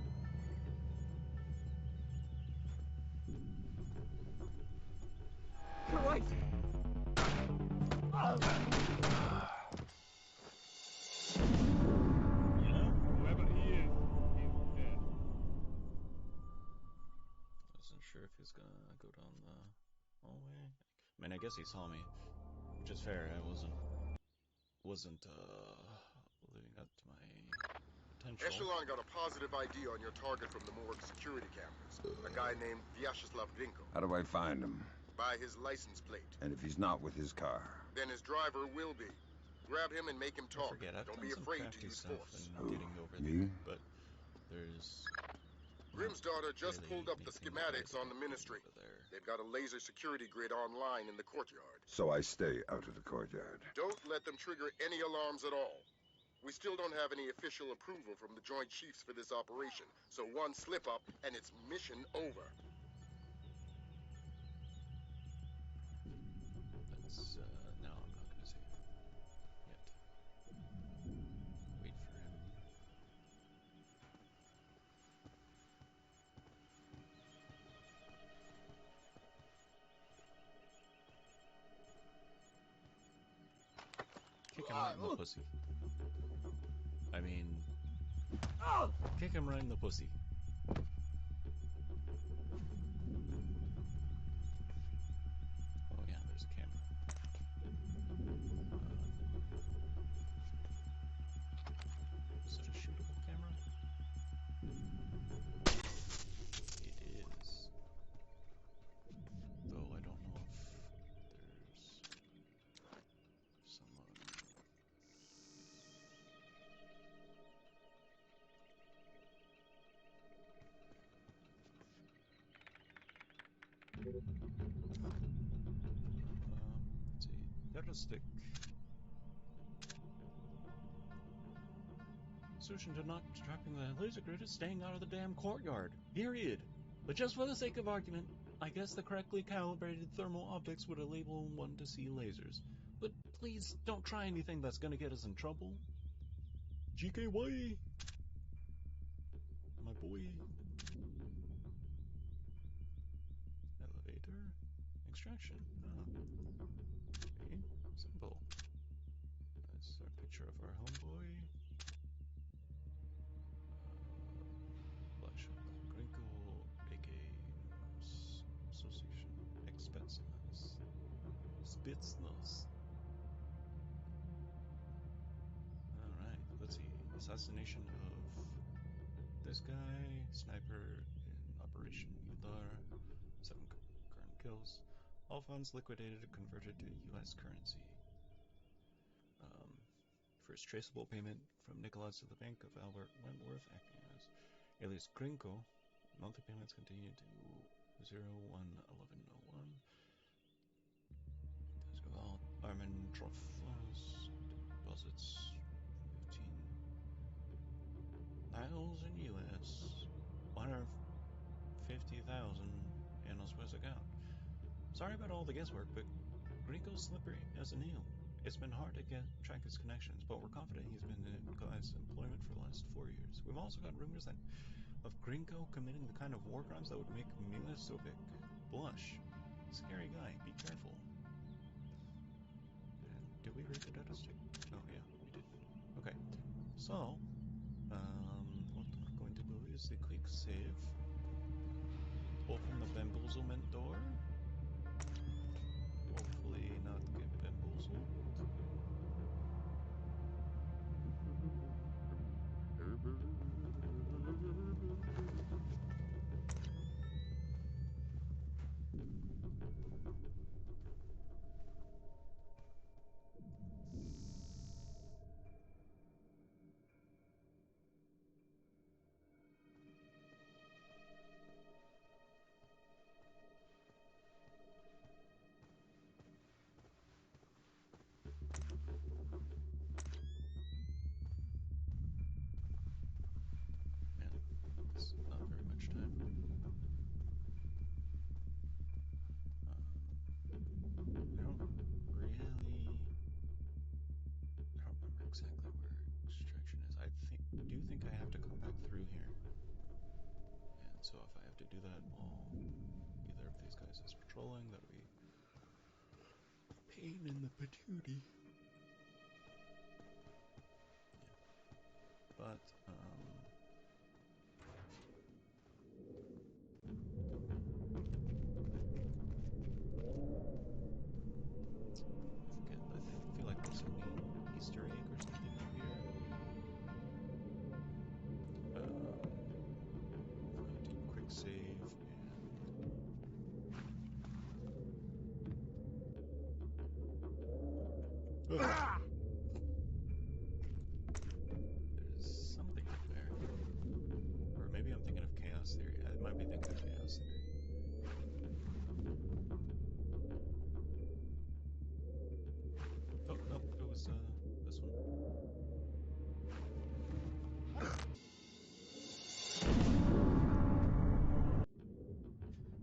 Christ! Oh. You know, whoever he is, he's dead. Wasn't sure if he's gonna go down the hallway. I mean, I guess he saw me, which is fair. I wasn't living up to my potential. Echelon got a positive ID on your target from the morgue security cameras. A guy named Vyacheslav Grinko. How do I find him? By his license plate. And if he's not with his car? Then his driver will be. Grab him and make him talk. I've Don't done be some afraid to crafty use stuff force. and getting over Me? there, but there's... Grimm's daughter just really pulled up the anything schematics good on the ministry. over there. They've got a laser security grid online in the courtyard. So I stay out of the courtyard. Don't let them trigger any alarms at all. We still don't have any official approval from the Joint Chiefs for this operation, so one slip-up and it's mission over. That's, no, I'm not gonna say it yet. Wait for him. Kick him right in the pussy. I mean, kick him right in the pussy. Oh yeah, there's a camera. Is it a shootable camera? It is. Though I don't know if there's someone. Let's see. Heuristic. Solution to not trapping the laser grid is staying out of the damn courtyard. Period. But just for the sake of argument, I guess the correctly calibrated thermal optics would enable one to see lasers. But please don't try anything that's gonna get us in trouble. GKY! My boy. Elevator. Extraction. Okay, simple. That's a picture of our homeboy. Grinko, aka Association Spetsnaz. Spitsnaz. Alright, let's see. Assassination of this guy, sniper in Operation Yudar, 7 current kills. All funds liquidated and converted to US currency. First traceable payment from Nicholas to the bank of Albert Wentworth, acting as alias Grinko. Monthly payments continue to 01/11/01. Armin Trophos deposits 15,000 US, 150,000 in a Swiss account. Sorry about all the guesswork, but Grinko's slippery as an eel. It's been hard to track his connections, but we're confident he's been in Guy's employment for the last 4 years. We've also got rumors of Grinko committing the kind of war crimes that would make Mila Sovic blush. Scary guy, be careful. And did we read the data stick? Oh yeah, we did. Okay, so, what we're going to do is the quick save. Open the bamboozlement door. Hopefully not get bamboozled. do that while either of these guys is patrolling. That would be a pain in the patootie. Yeah. But, I feel like there's a main Easter egg or something up here. I'm gonna do a quick save and... There's something up there. Or maybe I'm thinking of Chaos Theory. I might be thinking of Chaos Theory. Oh, no, it was, this one.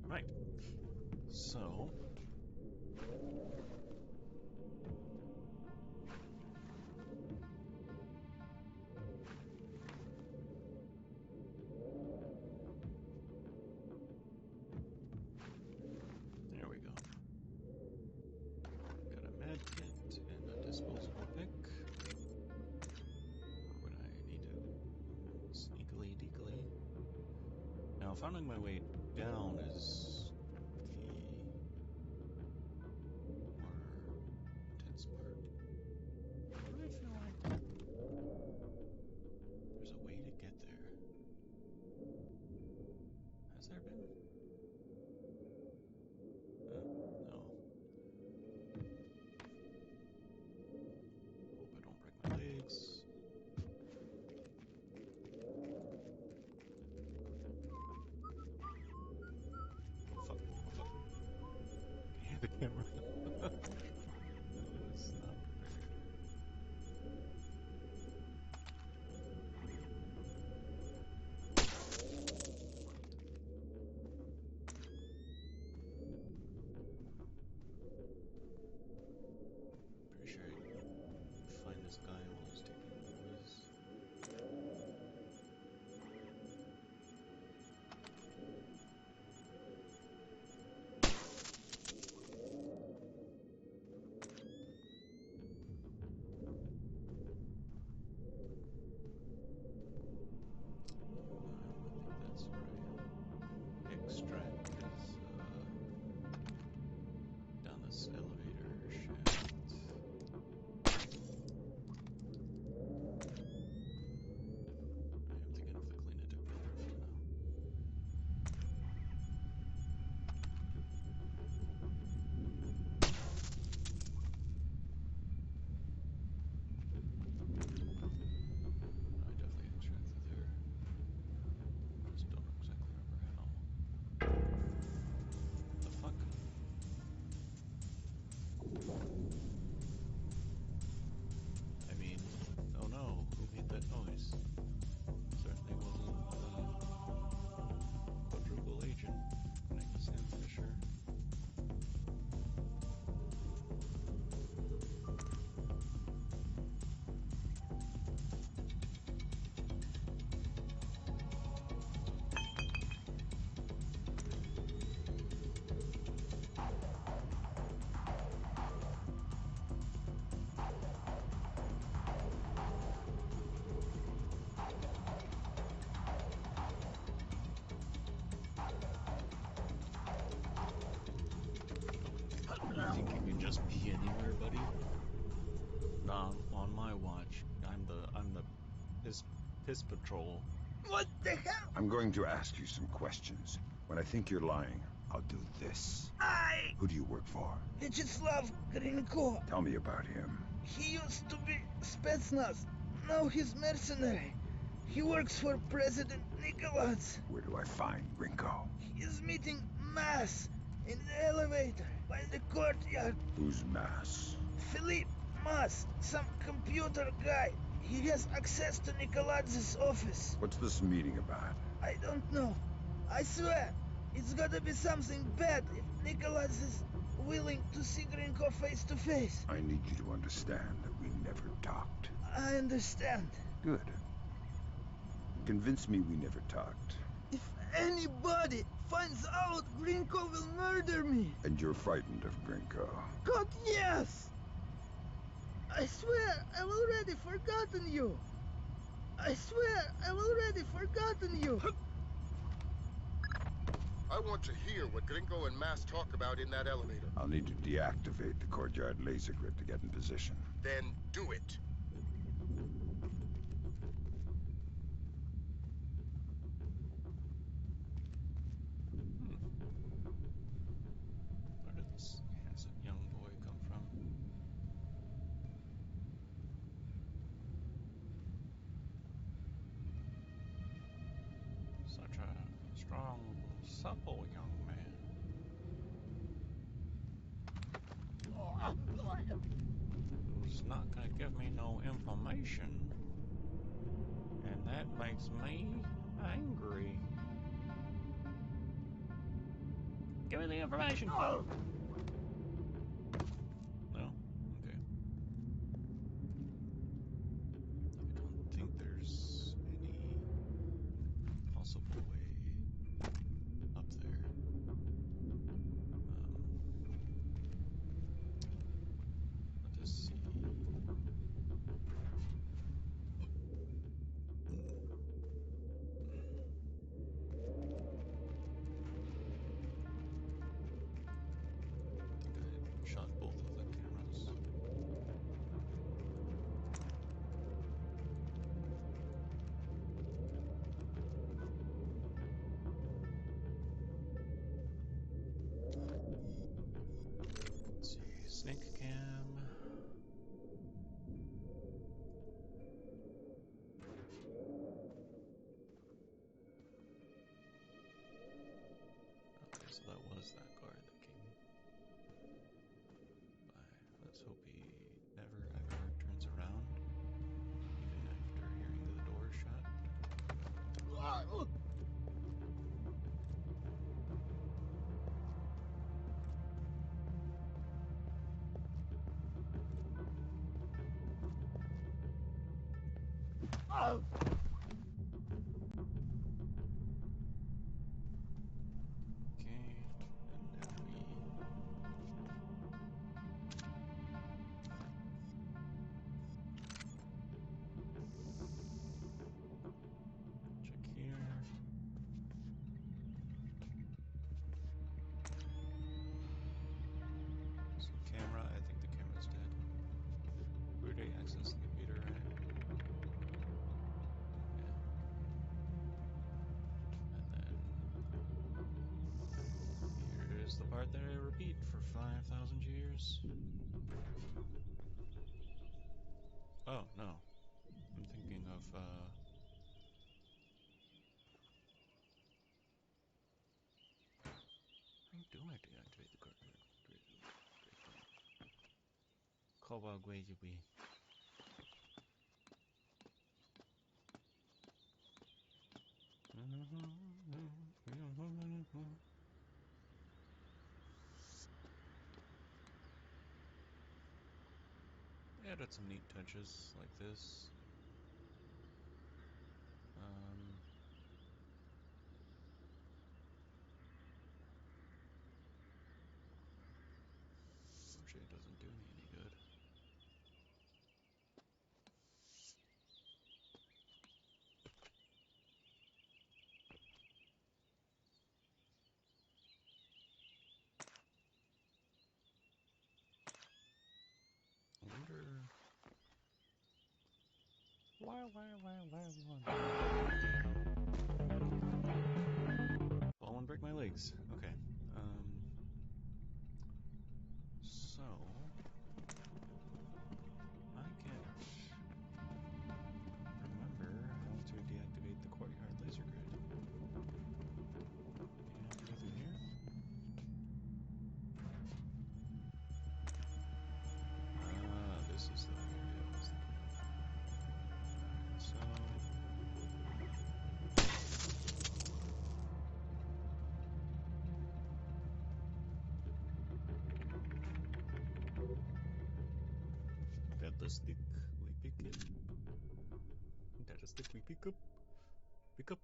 Right. So... There we go. Got a med kit and a disposable pick. Or would I need to sneakily deakily? Now, finding my way down is the more intense part. Do I feel like there's a way to get there? Has there been? No. Hope I don't break my legs. Oh, fuck. Oh, fuck. Can you hear the camera? I was not prepared. Pretty sure I find this guy while he's taking the boys. I think that's where I extract is down this elevator shaft. I'm thinking of the Clean-It builder for now. I definitely extracted there. Just don't exactly remember how. The fuck? I mean, oh no, who made that noise? Certainly wasn't quadruple agent Nick Sam Fisher. You think you can just be anywhere, buddy? Nah, on my watch. I'm the piss patrol. What the hell? I'm going to ask you some questions. When I think you're lying, I'll do this. Who do you work for? Vyacheslav Grinko. Tell me about him. He used to be Spetsnaz. Now he's mercenary. He works for President Nicholas. Where do I find Grinko? He's meeting Mass in the elevator by the courtyard. Who's Mass? Philippe Mass, some computer guy. He has access to Nikoladz's office. What's this meeting about? I don't know. I swear, it's gotta be something bad if Nikolaz is willing to see Grinko face to face. I need you to understand that we never talked. I understand. Good. Convince me we never talked. If anybody finds out, Grinko will murder me. And you're frightened of Grinko. God, yes! I swear I've already forgotten you. I swear I've already forgotten you. I want to hear what Grinko and Mass talk about in that elevator. I'll need to deactivate the courtyard laser grid to get in position. Then do it. Where did this handsome young boy come from? Such a strong, supple young man. Who's not gonna give me no information. And that makes me angry. Give me the information! No? Okay. I don't think there's any possible way up there. Let us see. I think I shot both of the cameras. Let's see, snake cam. Okay, so that was that guard that came by. Let's hope he never ever turns around, even after hearing the door shut. Okay, and then we check here. So camera, I think the camera's dead. We already accessed the computer, right? Yeah. And then here's the part that I repeat for 5,000 years. Oh, no. I'm thinking of, how do I deactivate the card? Koba Guayubi. Added some neat touches like this. Unfortunately, it doesn't do me any good. I wonder. Fall and break my legs. Okay. So I can't remember how to deactivate the courtyard laser grid. Do you have to go through here? Ah, this is the area I was thinking of. So that the stick we pick it. That a stick we pick up. Pick up.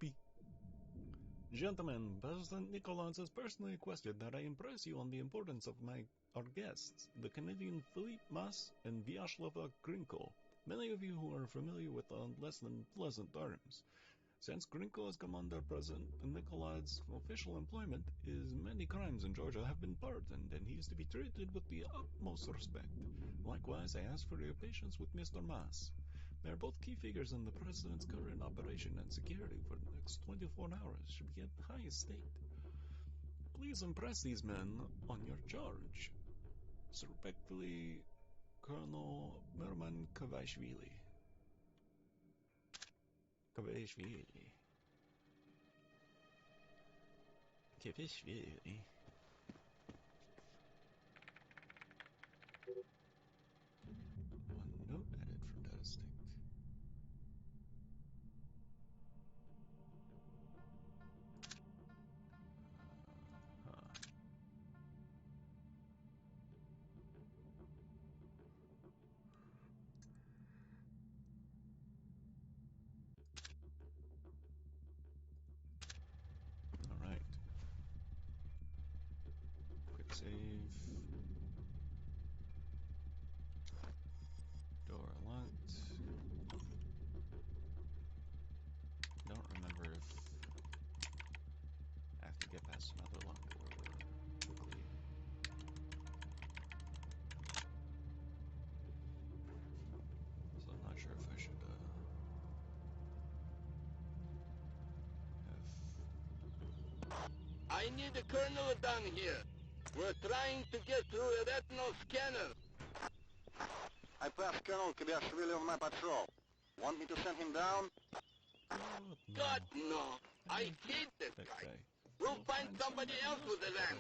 Gentlemen, President Nicholas has personally requested that I impress you on the importance of our guests, the Canadian Philippe Mas and Vyacheslav Grinko. Many of you who are familiar with less than pleasant terms. Since Grinko has come under President Nicholas' official employment, his many crimes in Georgia have been pardoned, and he is to be treated with the utmost respect. Likewise, I ask for your patience with Mr. Mas. They are both key figures in the President's current operation, and security for the next 24 hours should be at the highest state. Please impress these men on your charge. Respectfully, Colonel Merman Kavashvili. Kavashvili. Kavashvili. One note added from data stick. Alright. Quick save. Door locked. Don't remember if I have to get past another locked door quickly. So I'm not sure if I should I need a colonel down here. We're trying to get through a retinal scanner. I passed Colonel Kvyashvili on my patrol. Want me to send him down? God, no. I hate that guy. We'll find somebody else with a lamp.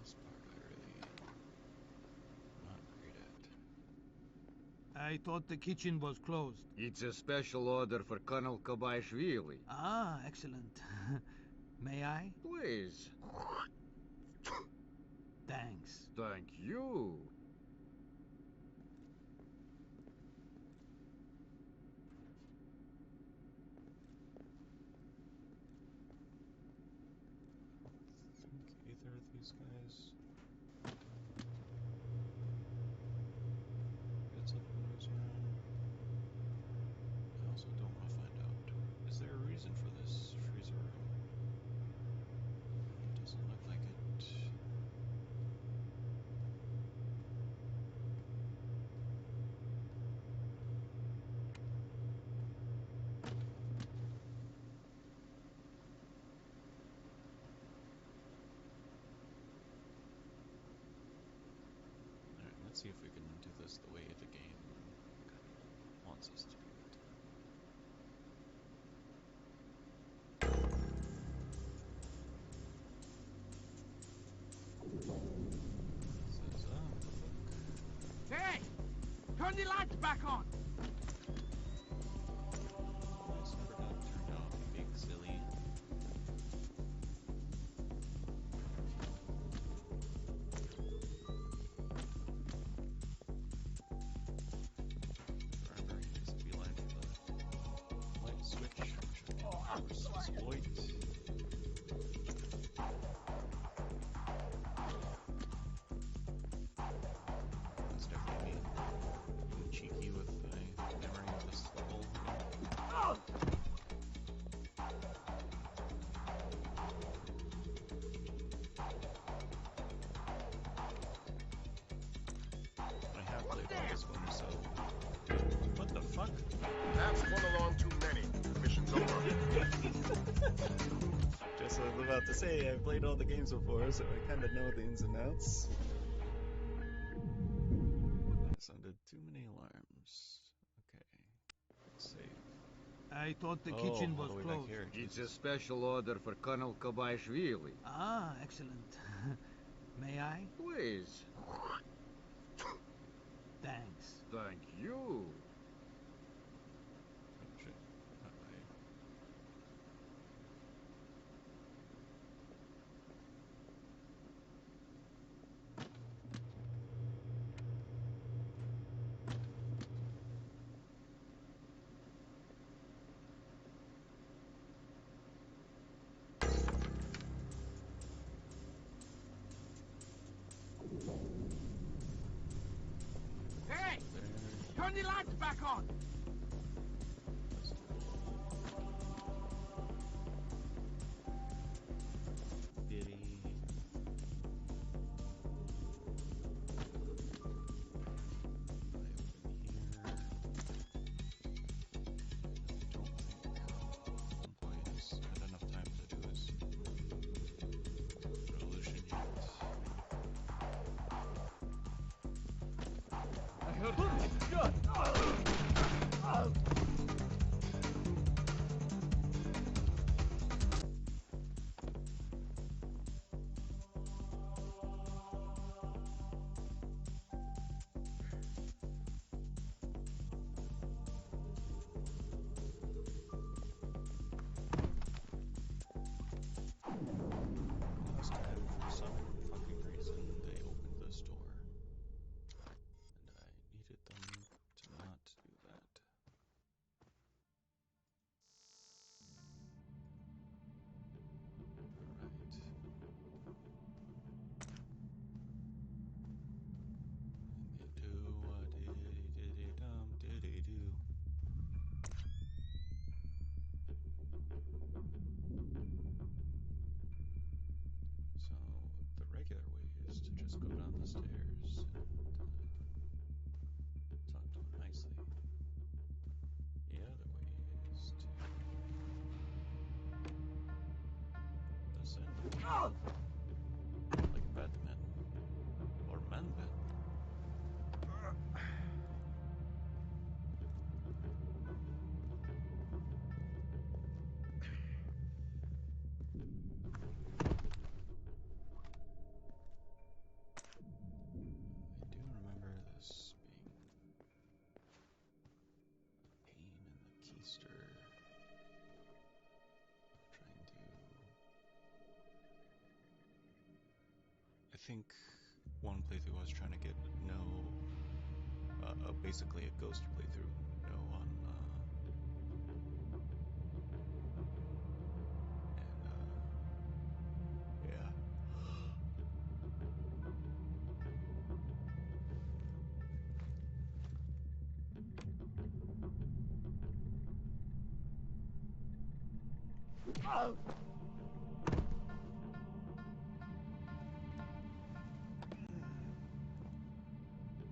This part I really not great at. I thought the kitchen was closed. It's a special order for Colonel Kobaishvili. Ah, excellent. May I? Please. Thanks. Thank you. I think either of these guys gets up and moves around. I also don't want to find out. Is there a reason for this freezer room? Doesn't look like it. Alright, let's see if we can do this the way the game kind of wants us to do it. Says, what the fuck? Hey! Turn the lights back on! Nice, forgot to turn off, you big silly. Remember, he needs to be line for the light switch, which of course exploit. That's definitely me. Being cheeky with my memory of this level. I have played all this one, so... What the fuck? That's one along too many. Mission's over. Just what I was about to say, I've played all the games before, so I kind of know the ins and outs. That sounded too many alarms. Okay. Let's save. I thought the kitchen was all the way back closed. here. It's Jesus. a special order for Colonel Kobaishvili. Ah, excellent. May I? Please. Thanks. Thank Turn the lights back on! Biddy. Last time, for some fucking reason, they opened this door. And I needed them to not do that. Alright. Do a diddy diddy dum diddy do. So the regular way is to just go down the stairs and talk to him nicely. The other way is to descend like a Batman or Man-Bat. I do remember this being a pain in the keister. Trying to... I think one playthrough I was trying to get basically a ghost playthrough, on, yeah.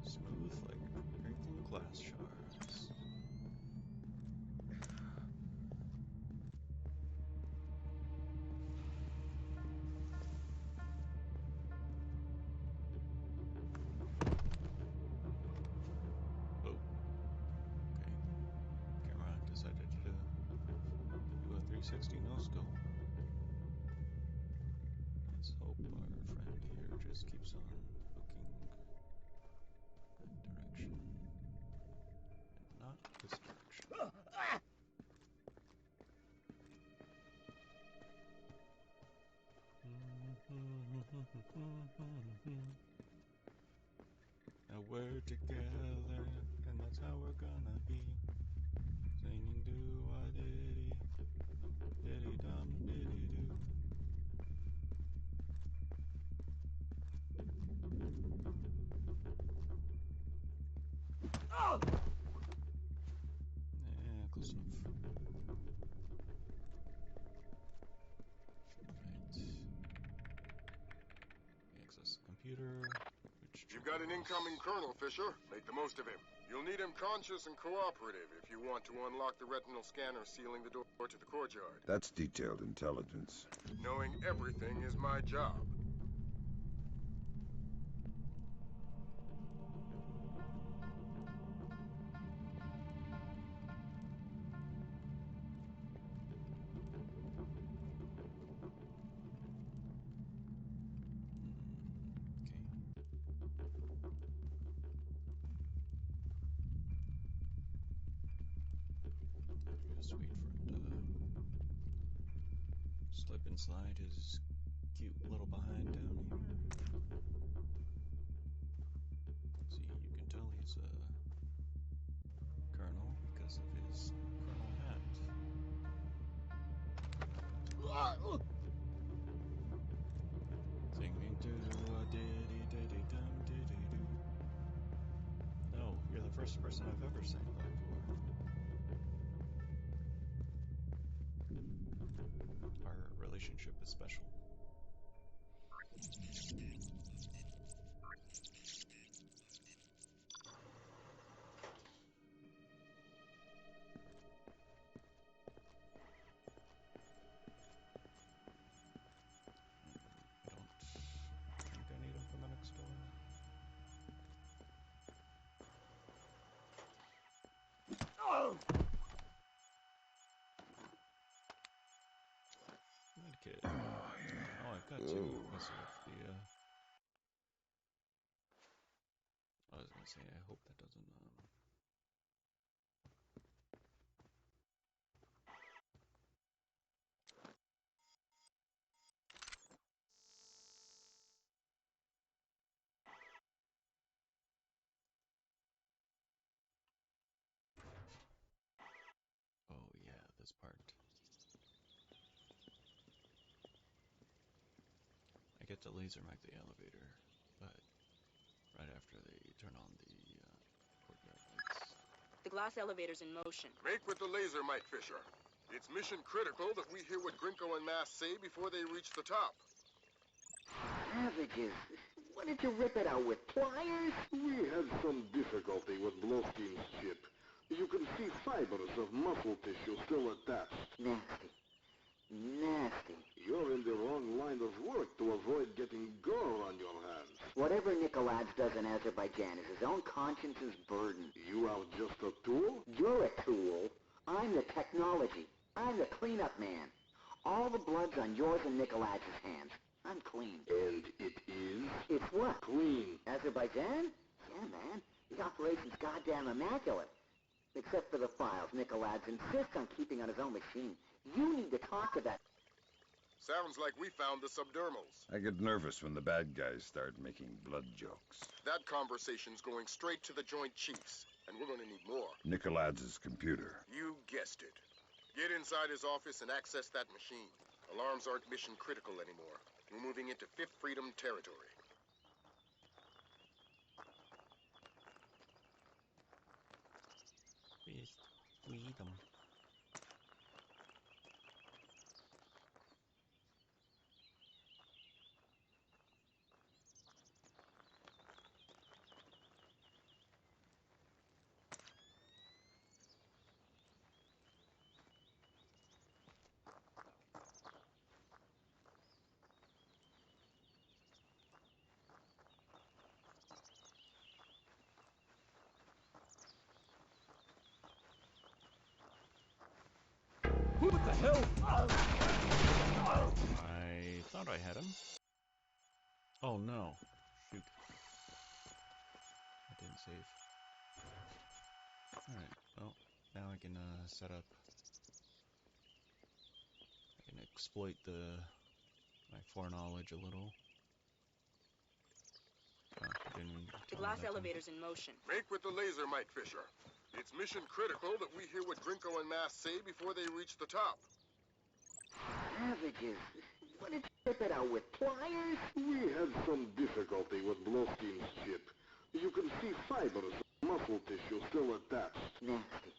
Smooth like drinking glass shards. Oh. Okay. Camera decided to do a 360 no-scope. Let's hope our friend here just keeps on looking that direction. And not this direction. Now we're together, and that's how we're gonna be. Singing do-a-diddy, diddy-dum, diddy-doo. Yeah, close enough. Right. Access the computer. You've got an incoming colonel, Fisher. Make the most of him. You'll need him conscious and cooperative if you want to unlock the retinal scanner sealing the door to the courtyard. That's detailed intelligence. Knowing everything is my job. Just wait for him to slip and slide his cute little behind down here. See, you can tell he's a colonel because of his colonel hat. Singing do a diddy diddy dum diddy doo. No, you're the first person I've ever sang that for. Our relationship is special. I don't think I need him for the next door. Medkit. Oh, I've got two. Mess with the, I was gonna say, I hope that doesn't, oh yeah, this part. I get to laser mag the elevator, but right after they turn on the courtyard lights. The glass elevator's in motion. Make with the laser, Mike Fisher. It's mission critical that we hear what Grinko and Mass say before they reach the top. Savages, what did you rip it out with, pliers? We had some difficulty with Blowski's chip. You can see fibers of muscle tissue still attached. Nasty. Nasty. You're in the wrong line of work to avoid getting gore on your hands. Whatever Nikolaj does in Azerbaijan is his own conscience's burden. You are just a tool? You're a tool. I'm the technology. I'm the cleanup man. All the blood's on yours and Nikolaj's hands. I'm clean. And it is? It's what? Clean. Azerbaijan? Yeah, man. The operation's goddamn immaculate. Except for the files Nikolaj insists on keeping on his own machine. You need to talk to that. Sounds like we found the subdermals. I get nervous when the bad guys start making blood jokes. That conversation's going straight to the Joint Chiefs, and we're going to need more. Nikolaj's computer. You guessed it. Get inside his office and access that machine. Alarms aren't mission critical anymore. We're moving into Fifth Freedom territory. Fifth Freedom. What the hell? I thought I had him. Oh no. Shoot. I didn't save. Alright, well, now I can set up. I can exploit my foreknowledge a little. Oh, I didn't even The tell me glass that elevator's in motion. Make with the laser, Mike Fisher. It's mission critical that we hear what Grinko and Mass say before they reach the top. Savages, what did you rip it out with, pliers? We had some difficulty with Blowski's chip. You can see fibers of muscle tissue still attached. Nasty.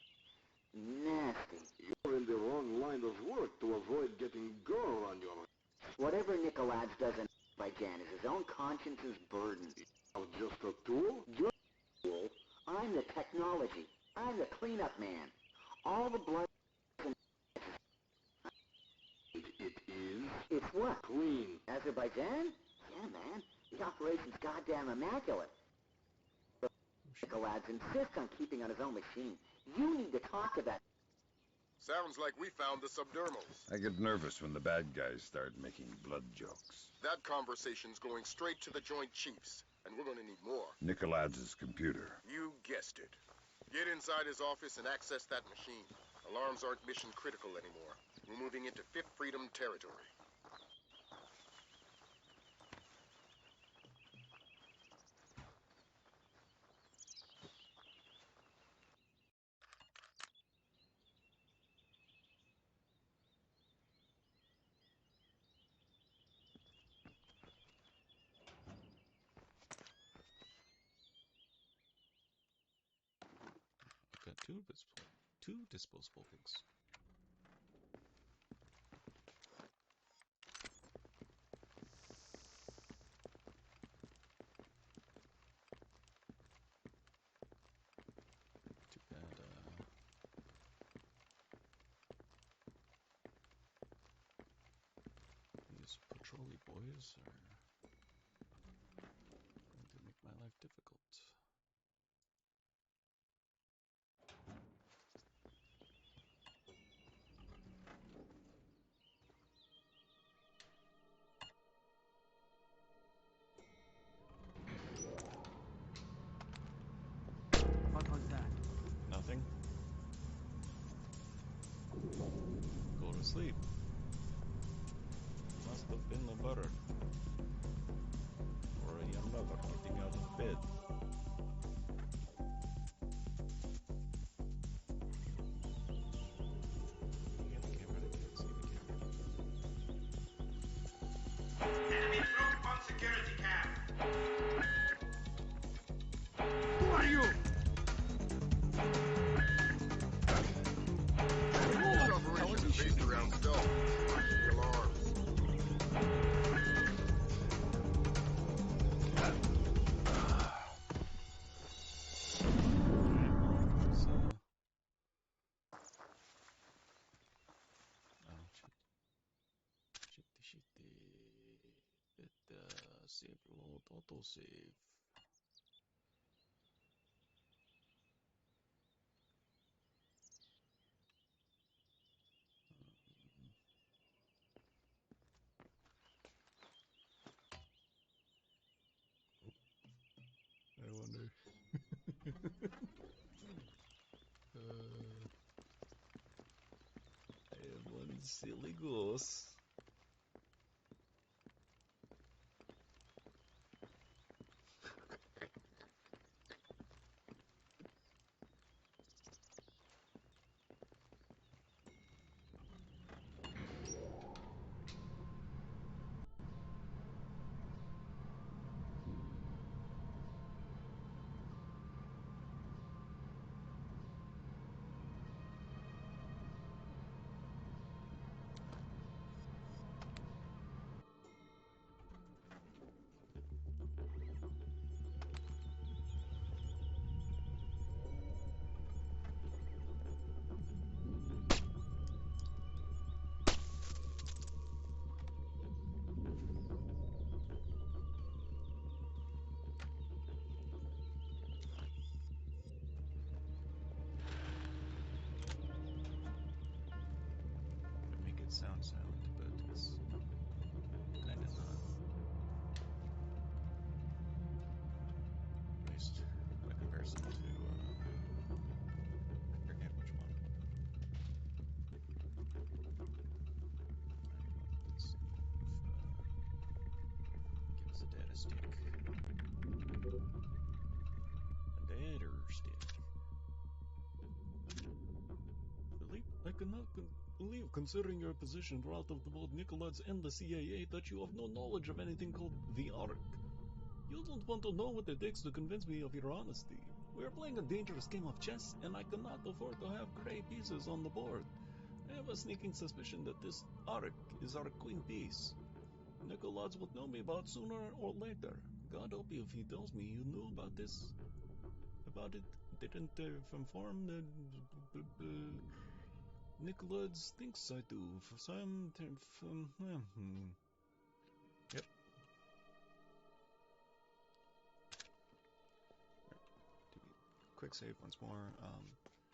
Nasty. You're in the wrong line of work to avoid getting gore on your hands. Whatever Nikolaj does in Azerbaijan is his own conscience's burden. You're just a tool? You're a tool. I'm the technology. I'm the cleanup man. All the blood... It is? It's what? Clean. Azerbaijan? Yeah, man. The operation's goddamn immaculate. Nikolaj insists on keeping on his own machine. You need to talk to that... Sounds like we found the subdermals. I get nervous when the bad guys start making blood jokes. That conversation's going straight to the Joint Chiefs, and we're going to need more. Nikolaj's computer. You guessed it. Get inside his office and access that machine. Alarms aren't mission critical anymore. We're moving into Fifth Freedom territory. two disposable pigs. Too bad, these patrolly boys are going to make my life difficult. What was that? Nothing. Go to sleep. Must have been the butter. Or a young mother getting out of bed. Get the camera, I can't see the camera. Enemy group on security cam. Who are you? This operation is based around stealth. Watch the alarms. Save load, auto save. I wonder. I have one silly goose. Sound, but it's kind of not. At least by comparison to, I forget which one. Let's see if, give us a data stick. A data stick. Philippe, I cannot believe, considering your position relative to both Nicolaides and the CIA, that you have no knowledge of anything called the Ark. You don't want to know what it takes to convince me of your honesty. We are playing a dangerous game of chess, and I cannot afford to have gray pieces on the board. I have a sneaking suspicion that this Ark is our queen piece. Nicolaides will know me about sooner or later. God help you if he tells me you knew about this. About it, didn't inform the... Nicolaides thinks I do, for some... Yep. Quick save once more.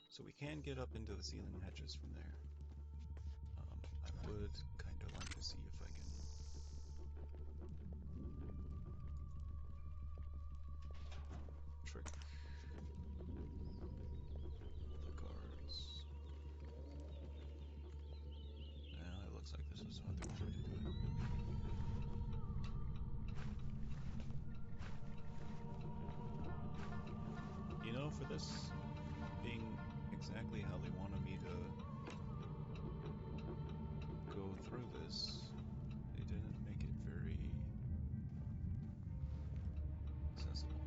So we can get up into the ceiling hatches from there. I would kind of like to see if I can... trick the guards. Well, it looks like this is how they want me to do it. You know, for this being exactly how they wanted me to go through this, they didn't make it very accessible.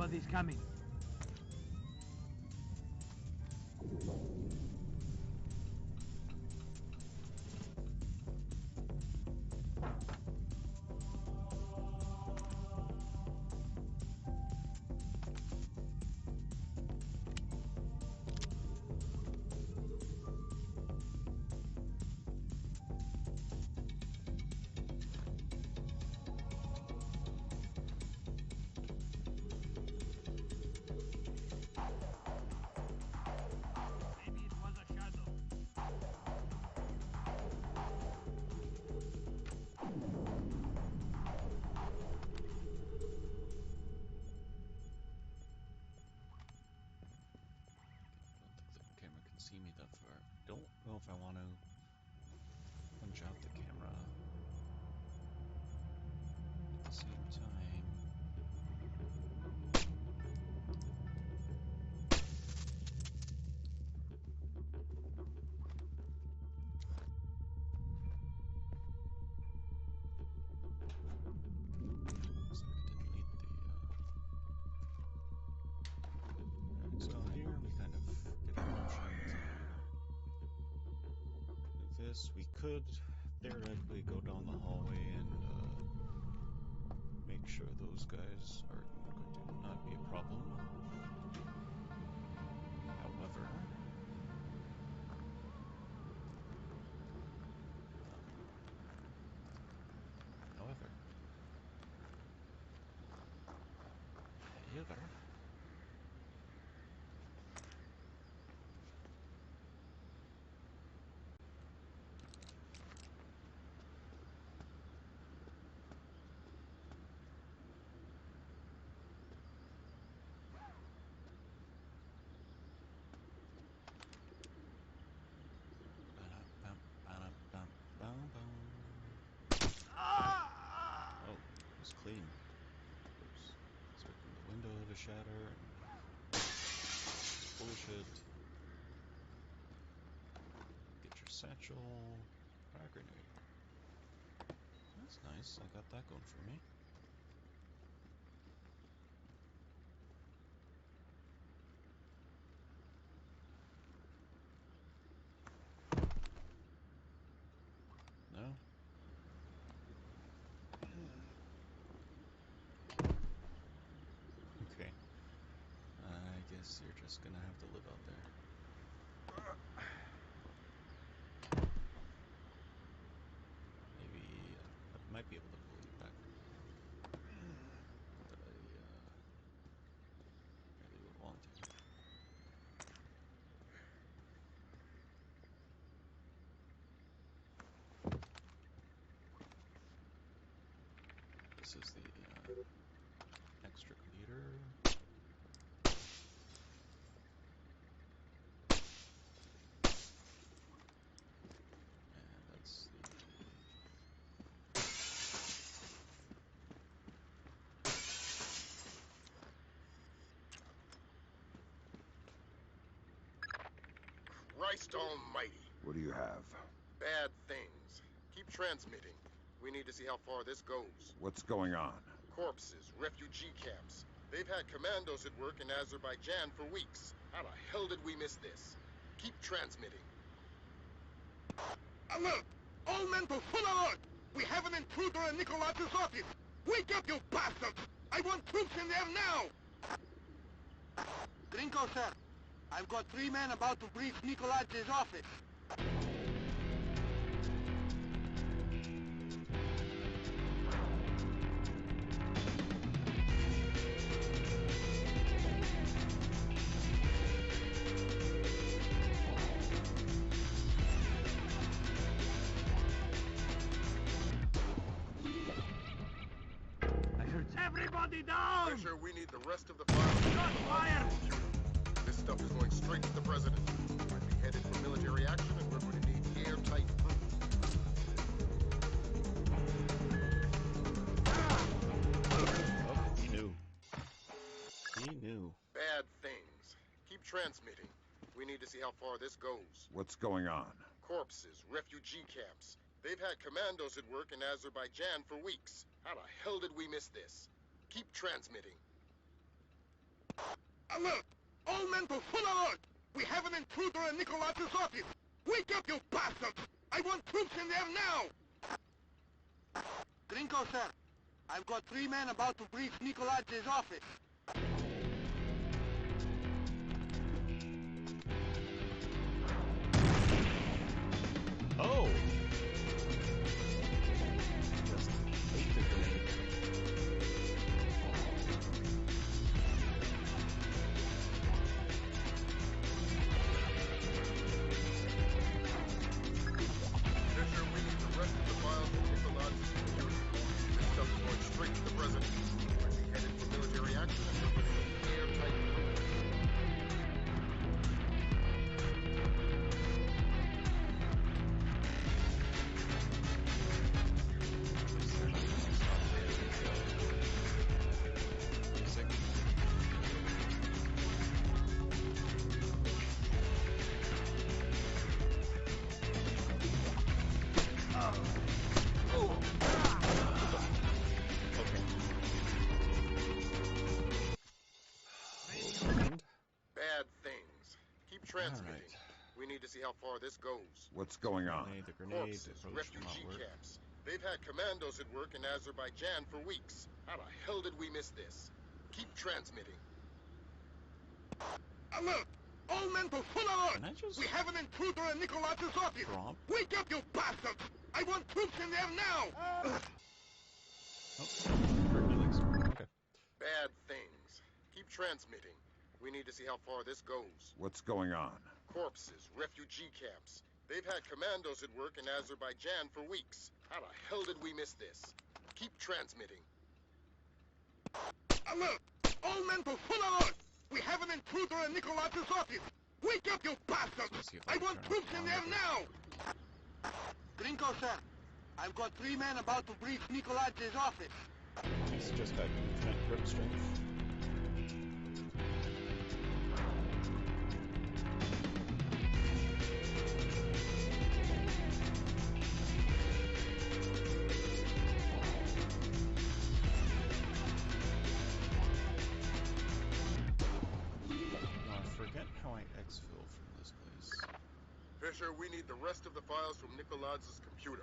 Nobody's coming. See me that far. Don't know if I want to punch out the camera at the same time. So here we kind of get an option to do this. We could theoretically go down the hallway and make sure those guys are going to not be a problem. However, oh, it was clean. I was expecting the window to shatter and bullshit. Get your satchel. Frag grenade. That's nice. I got that going for me. No? Okay. I guess you're just gonna have to live out there. Maybe I might be able to pull you back. Not that I really would want to. This is the extra computer. And that's the... Christ almighty. What do you have? Bad things. Keep transmitting. We need to see how far this goes. What's going on? Corpses, refugee camps. They've had commandos at work in Azerbaijan for weeks. How the hell did we miss this? Keep transmitting. Alert! All men to full alert! We have an intruder in Nikolaj's office! Wake up, you bastards! I want troops in there now! Grinko, sir. I've got 3 men about to breach Nikolaj's office. Everybody down! Fisher, we need the rest of the files. Shot fired! This stuff is going straight to the president. We're be headed for military action, and we're going to need airtight proof. Oh, he knew. He knew. Bad things. Keep transmitting. We need to see how far this goes. What's going on? Corpses, refugee camps. They've had commandos at work in Azerbaijan for weeks. How the hell did we miss this? Keep transmitting. Alert! All men to full alert! We have an intruder in Nikolaz's office! Wake up, you bastards! I want troops in there now! Gringo, sir. I've got 3 men about to breach Nikolaz's office. Oh! Just ate the grenade. Fisher, we need the rest of the files from Nikolaz's computer. This stuff is going straight to the president. We'll be headed for military action and we're going to need airtight proof. Bad things. Keep transmitting. We need to see how far this goes. What's going on? The grenade. Corpses, refugee camps. They've had commandos at work in Azerbaijan for weeks. How the hell did we miss this? Keep transmitting. Alert! All men to full alert! We have an intruder in Nikolaz's office! Wake up, you bastards! I want troops in there now! Okay. Bad things. Keep transmitting. We need to see how far this goes. What's going on? Corpses, refugee camps. They've had commandos at work in Azerbaijan for weeks. How the hell did we miss this? Keep transmitting. Alert! All men to full alert! We have an intruder in Nikolaz's office! Wake up, you bastards! I want troops in there now! Gringo, sir. I've got 3 men about to breach Nikolaz's office. He's just got infinite grip strength. Exfil from this place. Fisher, we need the rest of the files from Nikolaz's computer.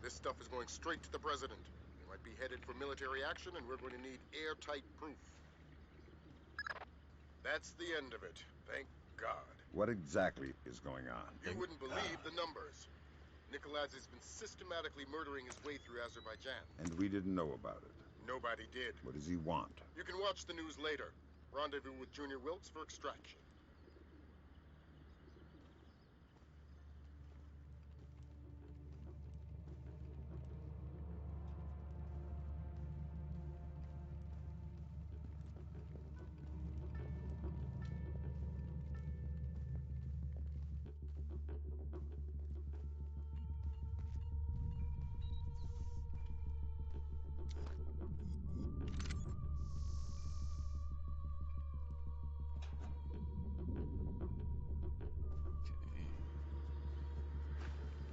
This stuff is going straight to the president. He might be headed for military action, and we're going to need airtight proof. That's the end of it. Thank God. What exactly is going on? You wouldn't believe the numbers. Nikolaz has been systematically murdering his way through Azerbaijan. And we didn't know about it. Nobody did. What does he want? You can watch the news later. Rendezvous with Junior Wilkes for extraction.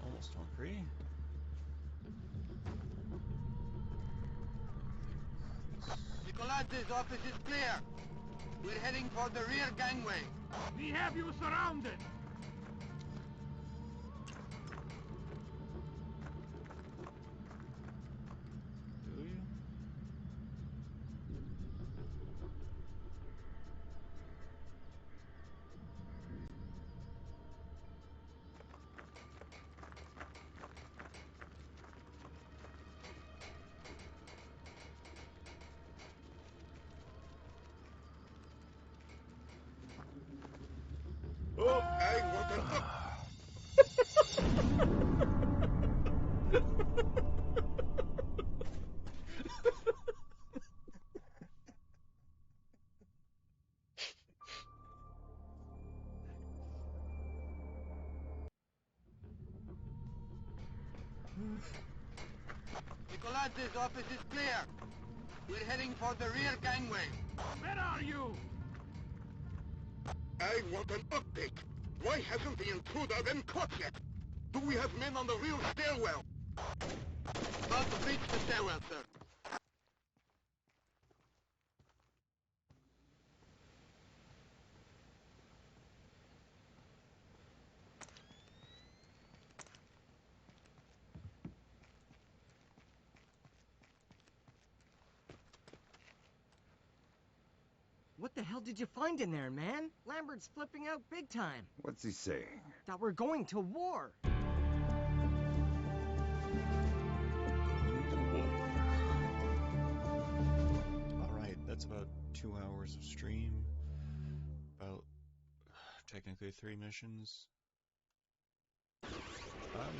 Almost hungry. Nikolaz's office is clear. We're heading for the rear gangway. We have you surrounded. Do you? Oh, I want to look. Nikolaz's office is clear. We're heading for the rear gangway. Where are you? I want an update. Why hasn't the intruder been caught yet? Do we have men on the rear stairwell? About to breach the stairwell, sir. What the hell did you find in there, man? Lambert's flipping out big time. What's he saying? That we're going to war. Alright, that's about 2 hours of stream. About, technically 3 missions.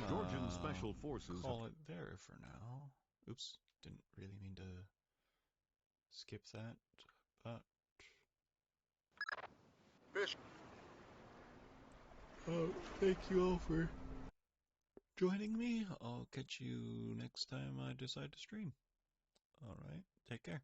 Georgian Special Forces call it there for now. Oops, didn't really mean to skip that, but... Fish. Thank you all for joining me. I'll catch you next time I decide to stream. Alright, take care.